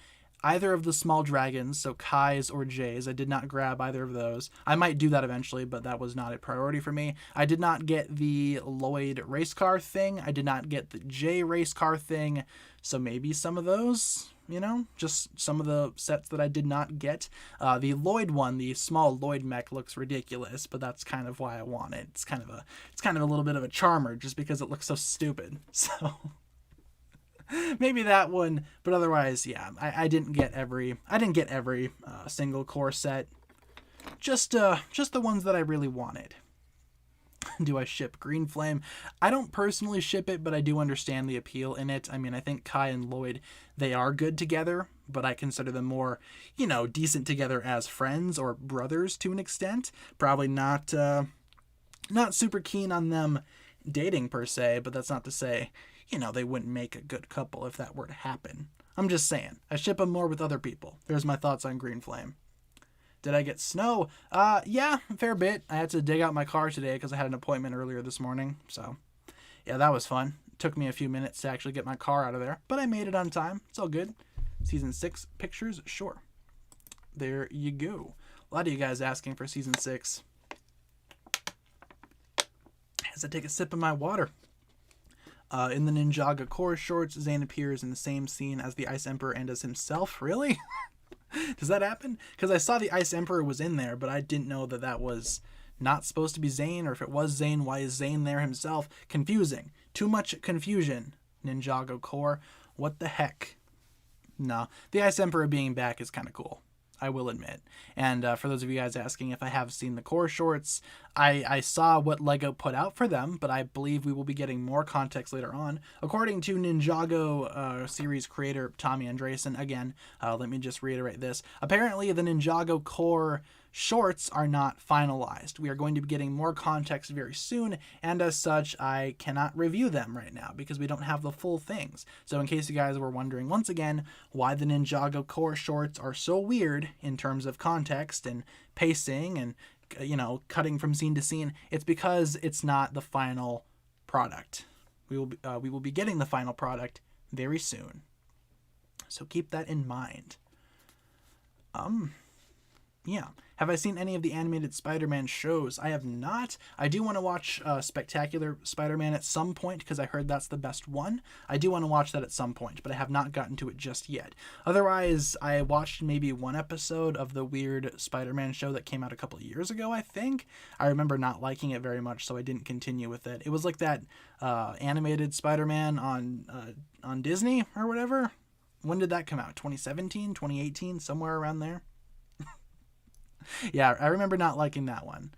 either of the small dragons, so Kai's or J's. I did not grab either of those. I might do that eventually, but that was not a priority for me. I did not get the Lloyd race car thing. I did not get the J race car thing. So maybe some of those, just some of the sets that I did not get. The Lloyd one, the small Lloyd mech, looks ridiculous, but that's kind of why I want it. It's kind of a little bit of a charmer just because it looks so stupid. So maybe that one, but otherwise, yeah, I didn't get every single core set. Just the ones that I really wanted. Do I ship Green Flame? I don't personally ship it, but I do understand the appeal in it. I mean, I think Kai and Lloyd, they are good together, but I consider them more, decent together as friends or brothers to an extent. Probably not super keen on them dating per se, but that's not to say they wouldn't make a good couple if that were to happen. I'm just saying, I ship them more with other people. There's my thoughts on Green Flame. Did I get snow? Yeah, a fair bit. I had to dig out my car today because I had an appointment earlier this morning. So, yeah, that was fun. It took me a few minutes to actually get my car out of there, but I made it on time. It's all good. Season 6 pictures? Sure. There you go. A lot of you guys asking for Season 6. As I take a sip of my water. In the Ninjago core shorts, Zane appears in the same scene as the Ice Emperor and as himself. Really? Does that happen? Because I saw the Ice Emperor was in there, but I didn't know that was not supposed to be Zane, or if it was Zane, why is Zane there himself? Confusing. Too much confusion. Ninjago core. What the heck? No. The Ice Emperor being back is kind of cool, I will admit. And for those of you guys asking if I have seen the core shorts, I saw what LEGO put out for them, but I believe we will be getting more context later on. According to Ninjago series creator Tommy Andresen, again, let me just reiterate this. Apparently, the Ninjago core shorts are not finalized. We are going to be getting more context very soon, and as such, I cannot review them right now because we don't have the full things. So in case you guys were wondering once again why the Ninjago core shorts are so weird in terms of context and pacing and cutting from scene to scene, it's because it's not the final product. We will be getting the final product very soon. So keep that in mind. Yeah. Have I seen any of the animated Spider-Man shows? I have not. I do want to watch Spectacular Spider-Man at some point because I heard that's the best one. I do want to watch that at some point, but I have not gotten to it just yet. Otherwise, I watched maybe one episode of the weird Spider-Man show that came out a couple of years ago, I think. I remember not liking it very much, so I didn't continue with it. It was like that animated Spider-Man on Disney or whatever. When did that come out? 2017, 2018, somewhere around there? Yeah, I remember not liking that one.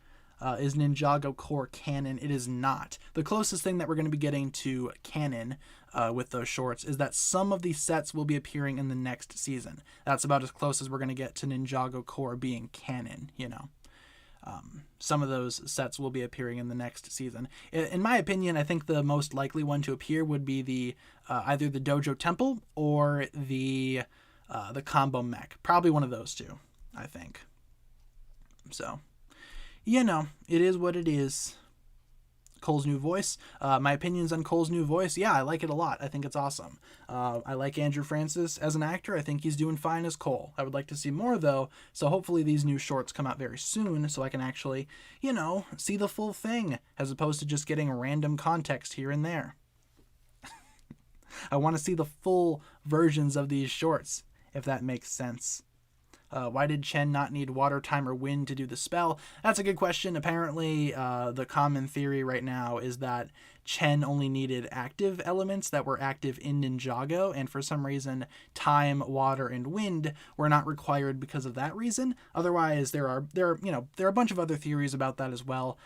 Is Ninjago core canon? It is not. The closest thing that we're going to be getting to canon with those shorts is that some of these sets will be appearing in the next season. That's about as close as we're going to get to Ninjago core being canon, Some of those sets will be appearing in the next season. In my opinion, I think the most likely one to appear would be the either the Dojo Temple or the combo mech. Probably one of those two, I think. So, it is what it is. Cole's new voice. My opinions on Cole's new voice. Yeah, I like it a lot. I think it's awesome. I like Andrew Francis as an actor. I think he's doing fine as Cole. I would like to see more, though. So hopefully these new shorts come out very soon so I can actually, see the full thing as opposed to just getting random context here and there. I want to see the full versions of these shorts, if that makes sense. Why did Chen not need water, time, or wind to do the spell? That's a good question. Apparently, the common theory right now is that Chen only needed active elements that were active in Ninjago, and for some reason time, water, and wind were not required because of that reason. Otherwise, there are a bunch of other theories about that as well.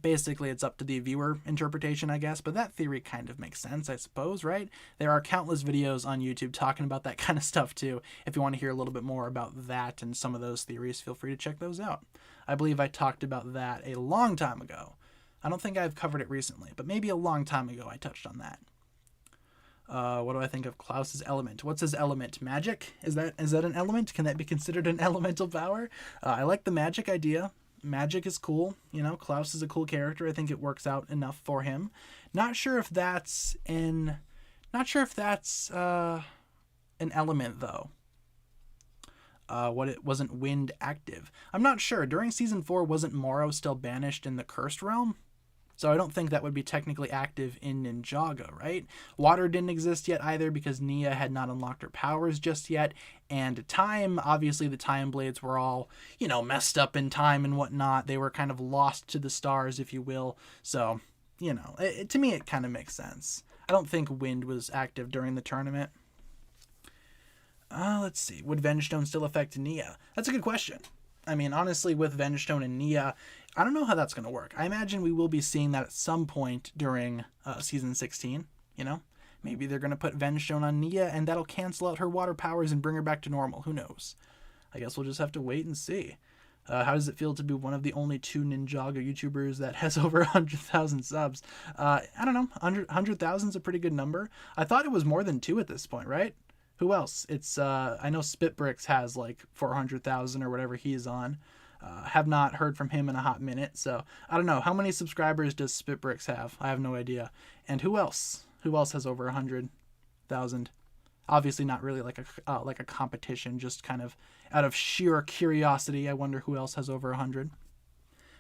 Basically, it's up to the viewer interpretation, I guess, but that theory kind of makes sense, I suppose, right? There are countless videos on YouTube talking about that kind of stuff too. If you want to hear a little bit more about that and some of those theories, feel free to check those out. I believe I talked about that a long time ago. I don't think I've covered it recently, but maybe a long time ago I touched on that. What do I think of Klaus's element? What's his element? Magic? Is that an element? Can that be considered an elemental power? I like the magic idea. Magic is cool. Klaus is a cool character. I think it works out enough for him. Not sure if that's an element though. It wasn't wind active. I'm not sure. During season 4, wasn't Moro still banished in the cursed realm? So I don't think that would be technically active in Ninjago, right? Water didn't exist yet either because Nia had not unlocked her powers just yet. And time, obviously the time blades were all, messed up in time and whatnot. They were kind of lost to the stars, if you will. So, to me it kind of makes sense. I don't think wind was active during the tournament. Let's see. Would Vengestone still affect Nia? That's a good question. I mean, honestly, with Vengestone and Nia, I don't know how that's going to work. I imagine we will be seeing that at some point during season 16, Maybe they're going to put Vengestone on Nia, and that'll cancel out her water powers and bring her back to normal. Who knows? I guess we'll just have to wait and see. How does it feel to be one of the only 2 Ninjago YouTubers that has over 100,000 subs? I don't know. 100,000 is a pretty good number. I thought it was more than 2 at this point, right? Who else? It's I know Spitbricks has like 400,000 or whatever he's on. Have not heard from him in a hot minute, so I don't know. How many subscribers does Spitbricks have? I have no idea. And who else? Who else has over 100,000? Obviously not really like a competition, just kind of out of sheer curiosity. I wonder who else has over 100.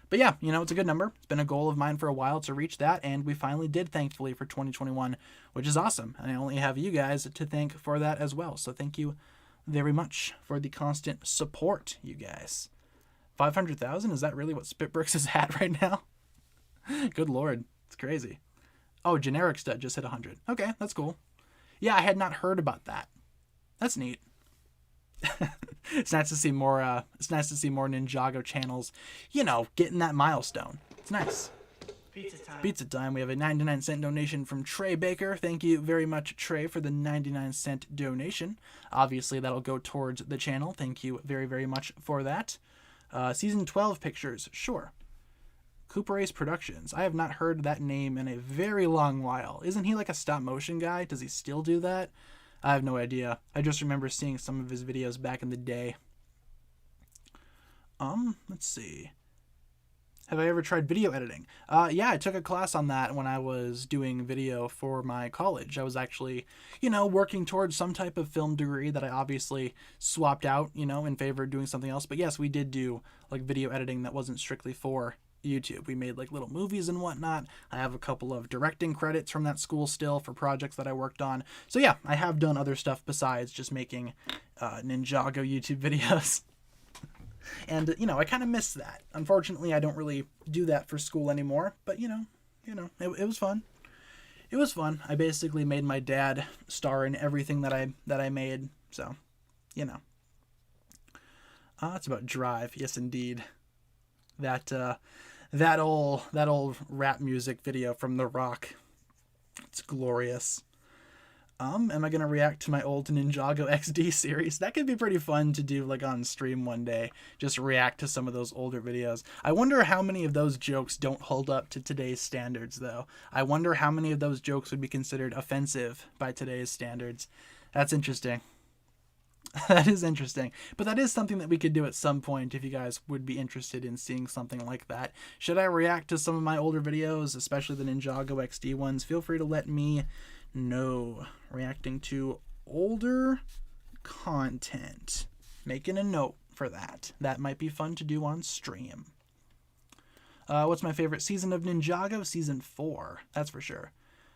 But yeah, it's a good number. It's been a goal of mine for a while to reach that, and we finally did, thankfully, for 2021, which is awesome. And I only have you guys to thank for that as well. So thank you very much for the constant support, you guys. 500,000? Is that really what Spitbricks is at right now? Good lord. It's crazy. Oh, Generic Stud just hit 100. Okay, that's cool. Yeah, I had not heard about that. That's neat. It's nice to see more Ninjago channels, getting that milestone. It's nice. Pizza time. We have a 99-cent donation from Trey Baker. Thank you very much, Trey, for the 99-cent donation. Obviously, that'll go towards the channel. Thank you very, very much for that. Season 12 pictures. Sure. Cooper Ace Productions. I have not heard that name in a very long while. Isn't he like a stop motion guy? Does he still do that? I have no idea. I just remember seeing some of his videos back in the day. Let's see. Have I ever tried video editing? Yeah, I took a class on that when I was doing video for my college. I was actually, working towards some type of film degree that I obviously swapped out, in favor of doing something else. But yes, we did do like video editing that wasn't strictly for YouTube. We made like little movies and whatnot. I have a couple of directing credits from that school still for projects that I worked on. So yeah, I have done other stuff besides just making Ninjago YouTube videos. And, I kind of miss that. Unfortunately, I don't really do that for school anymore, but it was fun. It was fun. I basically made my dad star in everything that I made. So, it's about Drive. Yes, indeed. That old rap music video from The Rock. It's glorious. Am I going to react to my old Ninjago XD series? That could be pretty fun to do like on stream one day. Just react to some of those older videos. I wonder how many of those jokes don't hold up to today's standards though. I wonder how many of those jokes would be considered offensive by today's standards. That's interesting. That is interesting. But that is something that we could do at some point if you guys would be interested in seeing something like that. Should I react to some of my older videos, especially the Ninjago XD ones? Feel free to let me know. Reacting to older content. Making a note for that. That might be fun to do on stream. What's my favorite season of Ninjago? Season 4. That's for sure.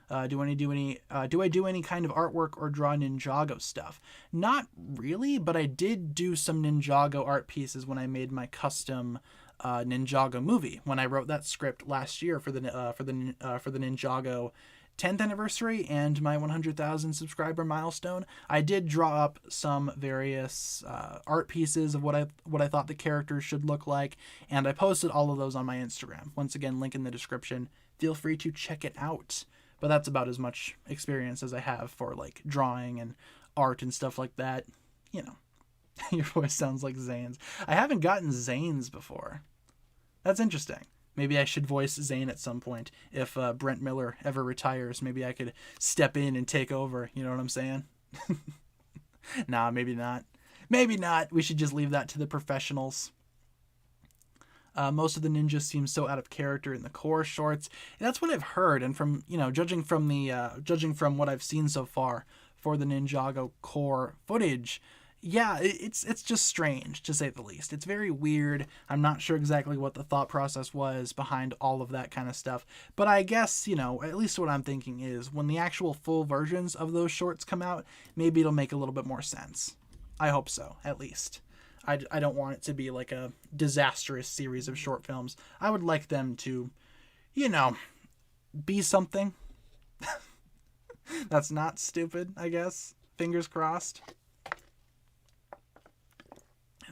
Do I do any kind of artwork or draw Ninjago stuff? Not really, but I did do some Ninjago art pieces when I made my custom Ninjago movie. When I wrote that script last year for the Ninjago 10th anniversary and my 100,000 subscriber milestone, I did draw up some various art pieces of what I thought the characters should look like, and I posted all of those on my Instagram. Once again, link in the description. Feel free to check it out. But that's about as much experience as I have for like drawing and art and stuff like that. You know, your voice sounds like Zane's. I haven't gotten Zane's before. That's interesting. Maybe I should voice Zane at some point. If Brent Miller ever retires, maybe I could step in and take over. You know what I'm saying? Nah, maybe not. Maybe not. We should just leave that to the professionals. Most of the ninjas seem so out of character in the core shorts. That's what I've heard, and from judging from what I've seen so far for the Ninjago core footage, yeah, it's just strange to say the least. It's very weird. I'm not sure exactly what the thought process was behind all of that kind of stuff, but I guess at least what I'm thinking is when the actual full versions of those shorts come out, maybe it'll make a little bit more sense. I hope so, at least. I don't want it to be like a disastrous series of short films. I would like them to, be something. That's not stupid, I guess. Fingers crossed.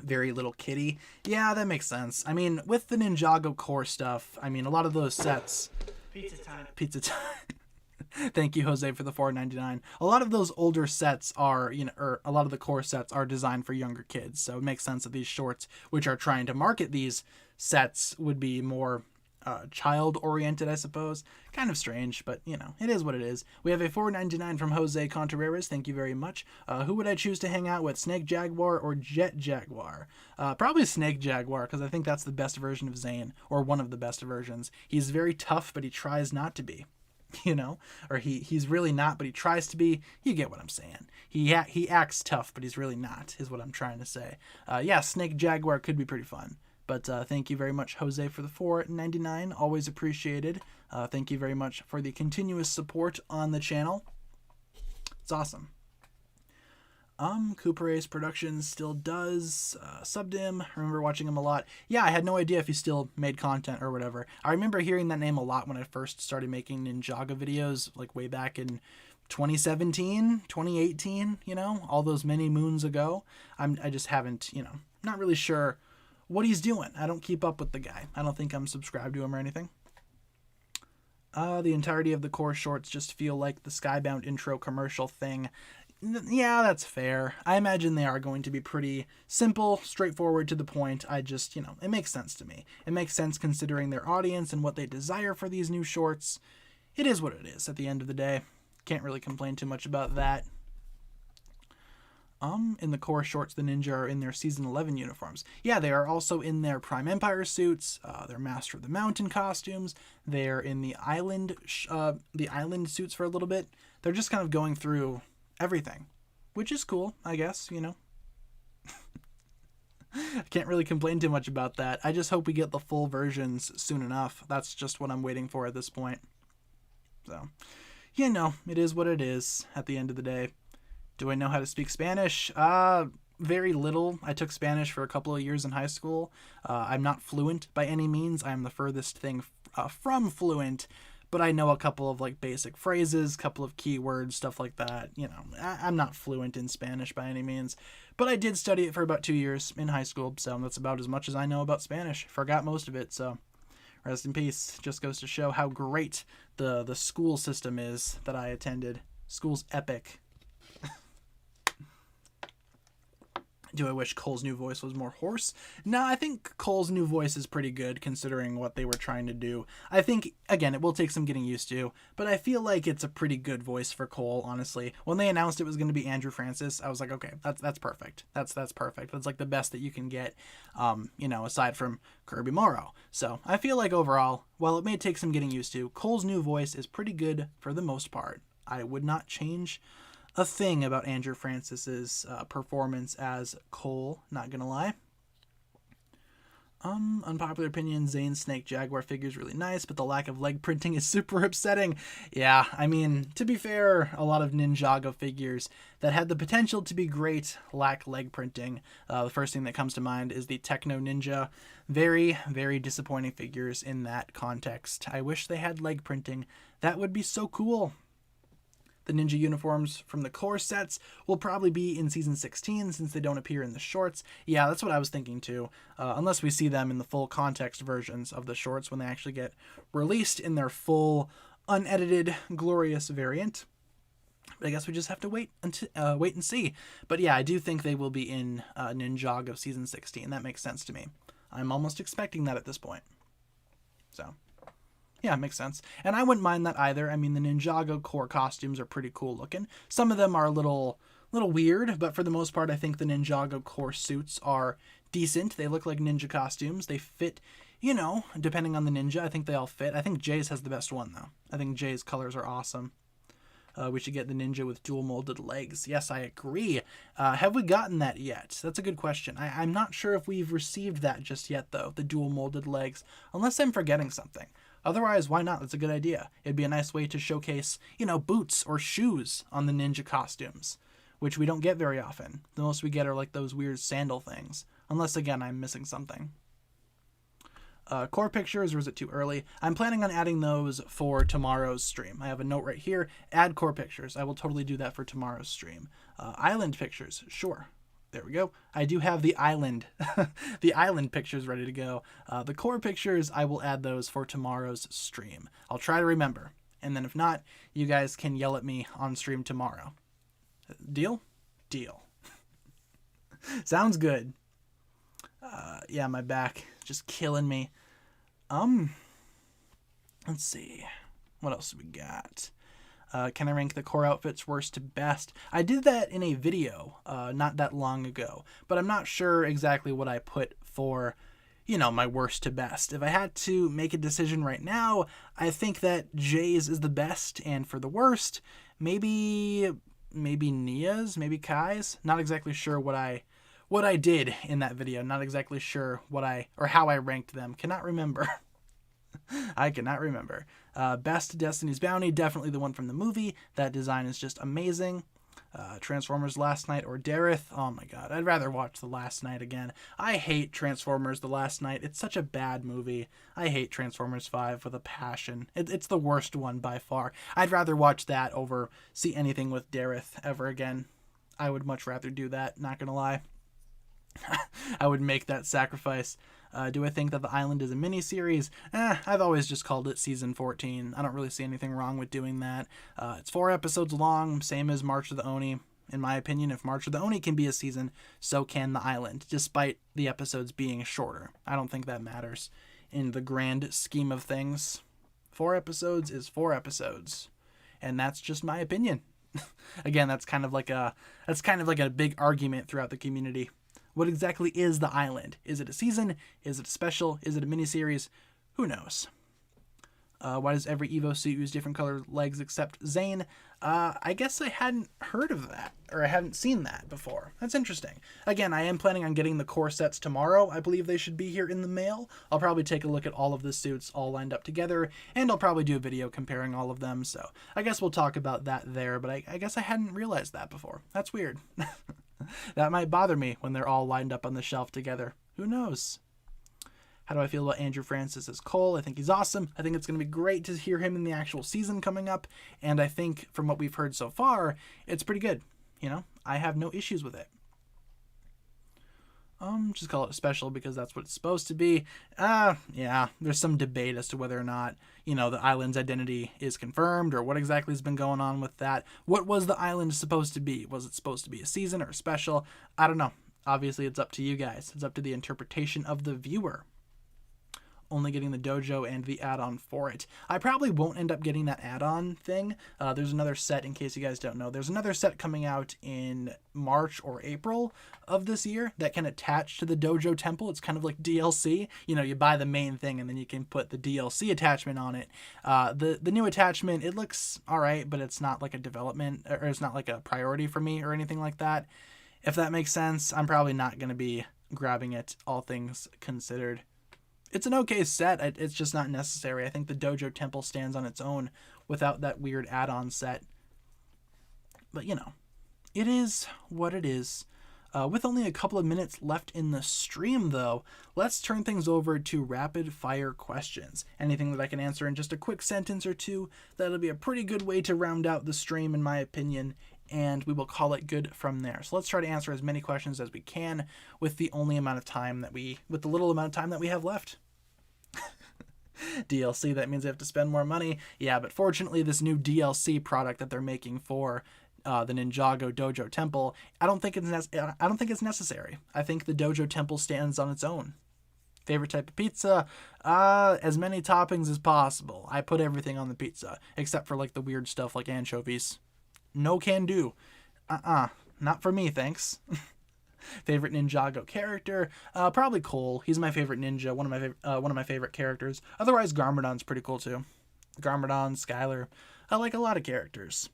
Very little kitty. Yeah, that makes sense. I mean, with the Ninjago core stuff, a lot of those sets... Pizza time. Pizza time. Thank you, Jose, for the $4.99. A lot of those older sets are, or a lot of the core sets are designed for younger kids. So it makes sense that these shorts, which are trying to market these sets, would be more child-oriented, I suppose. Kind of strange, but, it is what it is. We have a $4.99 from Jose Contreras. Thank you very much. Who would I choose to hang out with, Snake Jaguar or Jet Jaguar? Probably Snake Jaguar, because I think that's the best version of Zane, or one of the best versions. He's very tough, but he tries not to be. Or he's really not, but he tries to be. You get what I'm saying. He acts tough, but he's really not, is what I'm trying to say. Yeah, Snake Jaguar could be pretty fun. But thank you very much, Jose, for the $4.99. Always appreciated. Thank you very much for the continuous support on the channel. It's awesome. Cooper Ace Productions still does. Subbed him. Remember watching him a lot. Yeah, I had no idea if he still made content or whatever. I remember hearing that name a lot when I first started making Ninjago videos, like way back in 2017, 2018, all those many moons ago. I just haven't, not really sure what he's doing. I don't keep up with the guy. I don't think I'm subscribed to him or anything. The entirety of the core shorts just feel like the Skybound intro commercial thing. Yeah, that's fair. I imagine they are going to be pretty simple, straightforward, to the point. I just, it makes sense to me. It makes sense considering their audience and what they desire for these new shorts. It is what it is at the end of the day. Can't really complain too much about that. In the core shorts, the ninja are in their Season 11 uniforms. Yeah, they are also in their Prime Empire suits, their Master of the Mountain costumes. They're in the island suits for a little bit. They're just kind of going through everything, which is cool, I guess, I can't really complain too much about that. I just hope we get the full versions soon enough. That's just what I'm waiting for at this point. So, it is what it is at the end of the day. Do I know how to speak Spanish? Very little. I took Spanish for a couple of years in high school. I'm not fluent by any means. I'm the furthest thing from fluent, but I know a couple of basic phrases, couple of keywords, stuff like that. I'm not fluent in Spanish by any means, but I did study it for about 2 years in high school, so that's about as much as I know about Spanish. Forgot most of it, so rest in peace. Just goes to show how great the school system is that I attended. School's epic. Do I wish Cole's new voice was more hoarse? No, I think Cole's new voice is pretty good considering what they were trying to do. I think, again, it will take some getting used to, but I feel like it's a pretty good voice for Cole, honestly. When they announced it was going to be Andrew Francis, I was like, okay, that's perfect. That's perfect. That's the best that you can get, aside from Kirby Morrow. So I feel like overall, while it may take some getting used to, Cole's new voice is pretty good for the most part. I would not change a thing about Andrew Francis's performance as Cole, not gonna lie. Unpopular opinion, Zane's Snake Jaguar figure is really nice, but the lack of leg printing is super upsetting. Yeah, I mean, to be fair, a lot of Ninjago figures that had the potential to be great lack leg printing. The first thing that comes to mind is the Techno Ninja. Very, very disappointing figures in that context. I wish they had leg printing. That would be so cool. The ninja uniforms from the core sets will probably be in Season 16 since they don't appear in the shorts. Yeah, that's what I was thinking too. Unless we see them in the full context versions of the shorts when they actually get released in their full, unedited, glorious variant. But I guess we just have to wait and see. But yeah, I do think they will be in Ninjago Season 16. That makes sense to me. I'm almost expecting that at this point. So... yeah, makes sense. And I wouldn't mind that either. I mean, the Ninjago core costumes are pretty cool looking. Some of them are a little weird, but for the most part, I think the Ninjago core suits are decent. They look like ninja costumes. They fit, depending on the ninja. I think they all fit. I think Jay's has the best one, though. I think Jay's colors are awesome. We should get the ninja with dual molded legs. Yes, I agree. Have we gotten that yet? That's a good question. I'm not sure if we've received that just yet, though, the dual molded legs, unless I'm forgetting something. Otherwise, why not? That's a good idea. It'd be a nice way to showcase, boots or shoes on the ninja costumes, which we don't get very often. The most we get are like those weird sandal things. Unless, again, I'm missing something. Core pictures, or is it too early? I'm planning on adding those for tomorrow's stream. I have a note right here. Add core pictures. I will totally do that for tomorrow's stream. Island pictures, sure. There we go. I do have the island, the island pictures ready to go. The core pictures, I will add those for tomorrow's stream. I'll try to remember. And then if not, you guys can yell at me on stream tomorrow. Deal? Deal. Sounds good. Yeah, my back just killing me. Let's see. What else we got? Can I rank the core outfits worst to best? I did that in a video not that long ago, but I'm not sure exactly what I put for, my worst to best. If I had to make a decision right now, I think that Jay's is the best, and for the worst, maybe Nia's, maybe Kai's. Not exactly sure what I did in that video. Not exactly sure how I ranked them. Cannot remember. I cannot remember. Best Destiny's Bounty, definitely the one from the movie. That design is just amazing. Transformers Last Night or Dareth. Oh my god, I'd rather watch The Last Night again. I hate Transformers The Last Night. It's such a bad movie. I hate Transformers 5 with a passion. It's the worst one by far. I'd rather watch that over see anything with Dareth ever again. I would much rather do that, not gonna lie. I would make that sacrifice. Do I think that the island is a mini-series? I've always just called it Season 14. I don't really see anything wrong with doing that. It's 4 episodes long, same as March of the Oni. In my opinion, if March of the Oni can be a season, so can the island, despite the episodes being shorter. I don't think that matters in the grand scheme of things. 4 episodes is 4 episodes. And that's just my opinion. Again, that's kind of like a big argument throughout the community. What exactly is the island? Is it a season? Is it a special? Is it a miniseries? Who knows? Why does every Evo suit use different colored legs except Zane? I guess I hadn't heard of that, or I hadn't seen that before. That's interesting. Again, I am planning on getting the core sets tomorrow. I believe they should be here in the mail. I'll probably take a look at all of the suits all lined up together, and I'll probably do a video comparing all of them, so I guess we'll talk about that there, but I guess I hadn't realized that before. That's weird. That might bother me when they're all lined up on the shelf together. Who knows? How do I feel about Andrew Francis as Cole? I think he's awesome. I think it's going to be great to hear him in the actual season coming up. And I think from what we've heard so far, it's pretty good. I have no issues with it. Just call it a special because that's what it's supposed to be. Yeah, there's some debate as to whether or not, the island's identity is confirmed or what exactly has been going on with that. What was the island supposed to be? Was it supposed to be a season or a special? I don't know. Obviously, it's up to you guys. It's up to the interpretation of the viewer. Only getting the dojo and the add-on for it. I probably won't end up getting that add-on thing. There's another set, in case you guys don't know. There's another set coming out in March or April of this year that can attach to the dojo temple. It's kind of like DLC. You buy the main thing and then you can put the DLC attachment on it. The new attachment, it looks all right, but it's not like a development, or it's not like a priority for me or anything like that. If that makes sense, I'm probably not going to be grabbing it, all things considered. It's an okay set. It's just not necessary. I think the Dojo Temple stands on its own without that weird add-on set. But, it is what it is. With only a couple of minutes left in the stream, though, let's turn things over to rapid-fire questions. Anything that I can answer in just a quick sentence or two, that'll be a pretty good way to round out the stream, in my opinion, and we will call it good from there. So let's try to answer as many questions as we can with the little amount of time that we have left. DLC, that means I have to spend more money. Yeah, but fortunately, this new DLC product that they're making for the Ninjago Dojo Temple, I don't think it's necessary. I think the Dojo Temple stands on its own. Favorite type of pizza? As many toppings as possible. I put everything on the pizza, except for like the weird stuff like anchovies. No can do. Not for me, thanks. Favorite Ninjago character? Probably Cole. He's my favorite ninja. One of my favorite characters. Otherwise, Garmadon's pretty cool too. Garmadon, Skylar. I like a lot of characters.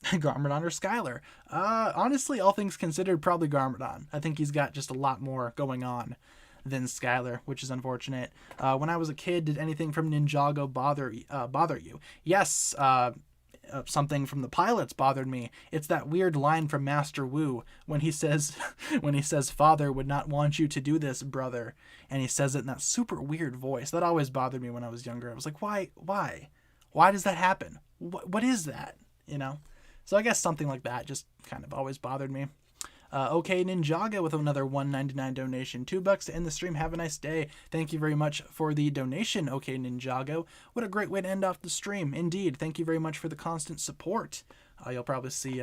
Garmadon or Skylar? Honestly, all things considered, probably Garmadon. I think he's got just a lot more going on than Skylar, which is unfortunate. When I was a kid, did anything from Ninjago bother you? Yes. Something from the pilots bothered me. It's that weird line from Master Wu when he says father would not want you to do this, brother, and he says it in that super weird voice. That always bothered me when I was younger. I was like, why does that happen? What is that, So I guess something like that just kind of always bothered me. Okay, Ninjago with another $1.99 donation. $2 to end the stream. Have a nice day. Thank you very much for the donation, Okay, Ninjago. What a great way to end off the stream. Indeed. Thank you very much for the constant support. You'll probably see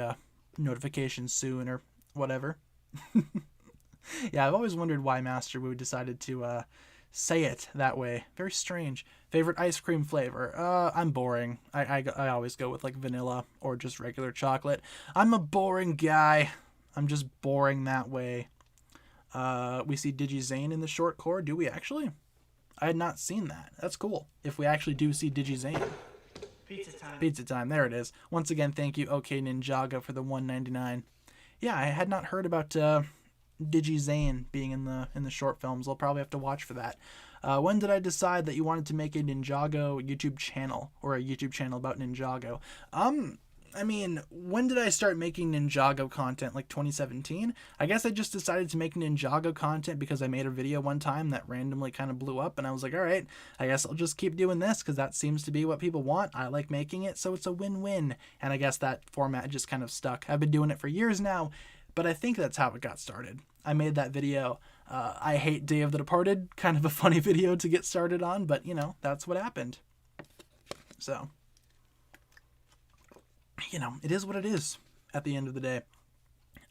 notifications soon or whatever. Yeah, I've always wondered why Master Wu decided to say it that way. Very strange. Favorite ice cream flavor? I'm boring. I always go with like vanilla or just regular chocolate. I'm a boring guy. I'm just boring that way. We see DigiZane in the short core. Do we actually? I had not seen that. That's cool. If we actually do see DigiZane. Pizza time. Pizza time. There it is. Once again, thank you, Okay Ninjago, for the $1.99. Yeah, I had not heard about DigiZane being in the short films. I'll probably have to watch for that. When did I decide that you wanted to make a Ninjago YouTube channel or a YouTube channel about Ninjago? When did I start making Ninjago content? Like 2017? I guess I just decided to make Ninjago content because I made a video one time that randomly kind of blew up, and I was like, all right, I guess I'll just keep doing this because that seems to be what people want. I like making it, so it's a win-win. And I guess that format just kind of stuck. I've been doing it for years now, but I think that's how it got started. I made that video, I Hate Day of the Departed, kind of a funny video to get started on, but, that's what happened. So... it is what it is at the end of the day.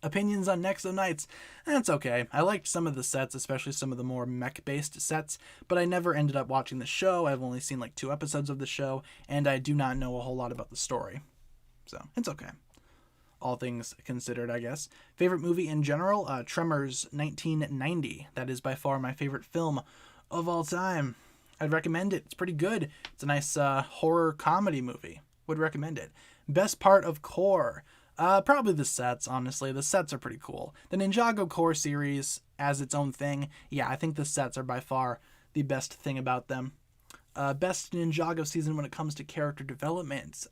Opinions on Nexo Knights? That's okay. I liked some of the sets, especially some of the more mech-based sets, but I never ended up watching the show. I've only seen like 2 episodes of the show, and I do not know a whole lot about the story. So, it's okay. All things considered, I guess. Favorite movie in general? Tremors 1990. That is by far my favorite film of all time. I'd recommend it. It's pretty good. It's a nice horror comedy movie. Would recommend it. Best part of Core? Probably the sets, honestly. The sets are pretty cool. The Ninjago Core series as its own thing, yeah, I think the sets are by far the best thing about them. Best Ninjago season when it comes to character development.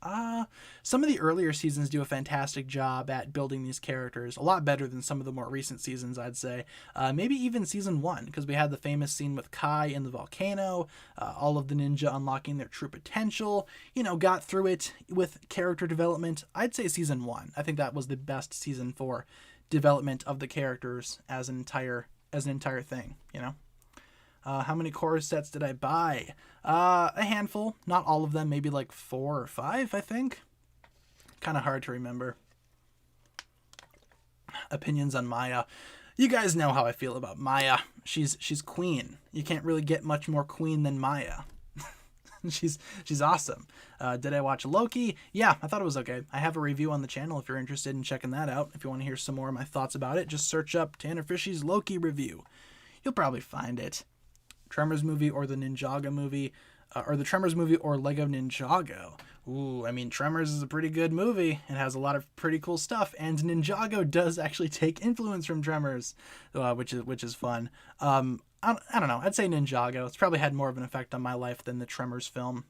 Some of the earlier seasons do a fantastic job at building these characters. A lot better than some of the more recent seasons, I'd say. Maybe even season 1, because we had the famous scene with Kai in the volcano, all of the ninja unlocking their true potential, got through it with character development. I'd say season 1. I think that was the best season for development of the characters as an entire thing, How many core sets did I buy? A handful. Not all of them. Maybe like 4 or 5, I think. Kind of hard to remember. Opinions on Maya. You guys know how I feel about Maya. She's queen. You can't really get much more queen than Maya. She's awesome. Did I watch Loki? Yeah, I thought it was okay. I have a review on the channel if you're interested in checking that out. If you want to hear some more of my thoughts about it, just search up TannerFishies Loki review. You'll probably find it. Tremors movie or the Ninjago movie, or the Tremors movie or Lego Ninjago. Ooh, I mean, Tremors is a pretty good movie. It has a lot of pretty cool stuff, and Ninjago does actually take influence from Tremors, which is fun. I don't know. I'd say Ninjago. It's probably had more of an effect on my life than the Tremors film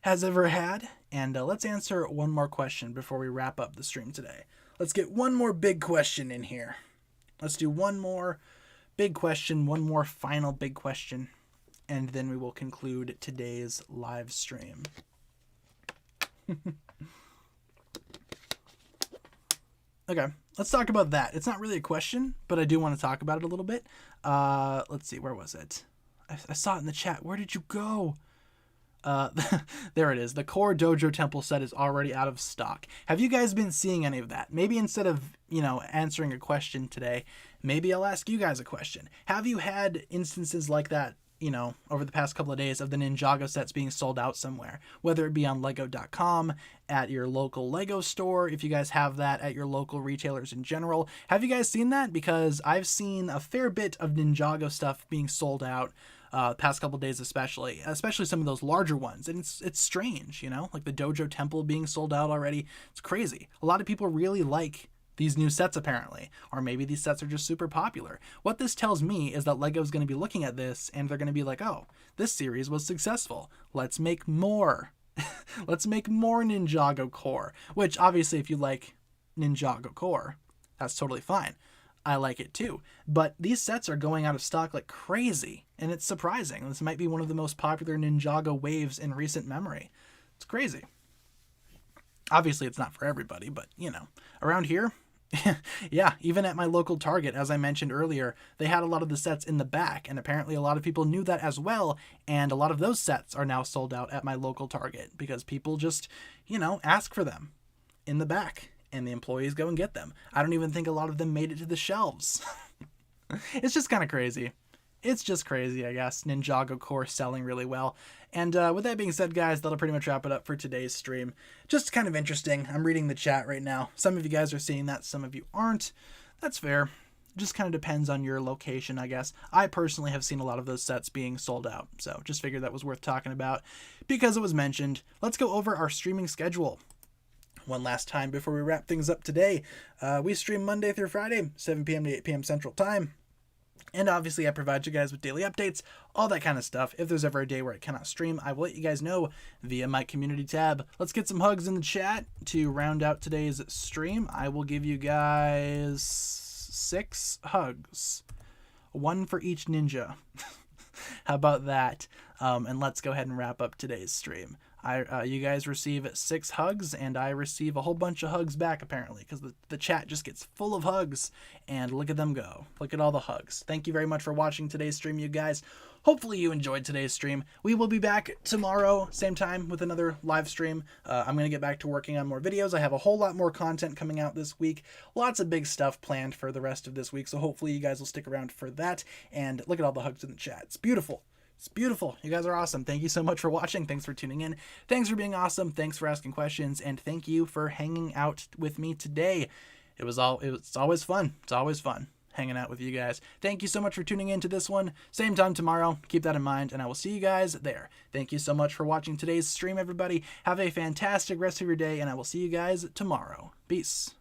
has ever had. And let's answer one more question before we wrap up the stream today. Let's get one more big question in here. Let's do one more big question, one more final big question, and then we will conclude today's live stream. Okay, let's talk about that. It's not really a question, but I do want to talk about it a little bit. Let's see, where was it? I saw it in the chat. Where did you go? There it is. The core Dojo Temple set is already out of stock. Have you guys been seeing any of that? Maybe instead of, answering a question today, maybe I'll ask you guys a question. Have you had instances like that, over the past couple of days of the Ninjago sets being sold out somewhere, whether it be on lego.com, at your local Lego store, if you guys have that at your local retailers in general? Have you guys seen that? Because I've seen a fair bit of Ninjago stuff being sold out past couple of days, especially some of those larger ones. And it's strange, like the Dojo Temple being sold out already. It's crazy. A lot of people really like these new sets, apparently, or maybe these sets are just super popular. What this tells me is that Lego's going to be looking at this and they're going to be like, oh, this series was successful. Let's make more. Let's make more Ninjago core, which obviously if you like Ninjago core, that's totally fine. I like it too. But these sets are going out of stock like crazy, and it's surprising. This might be one of the most popular Ninjago waves in recent memory. It's crazy. Obviously, it's not for everybody, but, around here, yeah, even at my local Target, as I mentioned earlier, they had a lot of the sets in the back, and apparently a lot of people knew that as well, and a lot of those sets are now sold out at my local Target because people just, ask for them in the back, and the employees go and get them. I don't even think a lot of them made it to the shelves. It's just kind of crazy. It's just crazy, I guess. Ninjago core selling really well. And with that being said, guys, that'll pretty much wrap it up for today's stream. Just kind of interesting. I'm reading the chat right now. Some of you guys are seeing that, some of you aren't. That's fair. Just kind of depends on your location, I guess. I personally have seen a lot of those sets being sold out, so just figured that was worth talking about because it was mentioned. Let's go over our streaming schedule one last time before we wrap things up today. We stream Monday through Friday, 7 p.m. to 8 p.m. Central Time. And obviously I provide you guys with daily updates, all that kind of stuff. If there's ever a day where I cannot stream, I will let you guys know via my community tab. Let's get some hugs in the chat to round out today's stream. I will give you guys 6 hugs. 1 for each ninja. How about that? And let's go ahead and wrap up today's stream. You guys receive 6 hugs, and I receive a whole bunch of hugs back, apparently, because the chat just gets full of hugs, and look at them go. Look at all the hugs. Thank you very much for watching today's stream, you guys. Hopefully you enjoyed today's stream. We will be back tomorrow, same time, with another live stream. I'm going to get back to working on more videos. I have a whole lot more content coming out this week. Lots of big stuff planned for the rest of this week, so hopefully you guys will stick around for that. And look at all the hugs in the chat. It's beautiful. It's beautiful. You guys are awesome. Thank you so much for watching. Thanks for tuning in. Thanks for being awesome. Thanks for asking questions. And thank you for hanging out with me today. It's always fun. It's always fun hanging out with you guys. Thank you so much for tuning in to this one. Same time tomorrow. Keep that in mind, and I will see you guys there. Thank you so much for watching today's stream, everybody. Have a fantastic rest of your day, and I will see you guys tomorrow. Peace.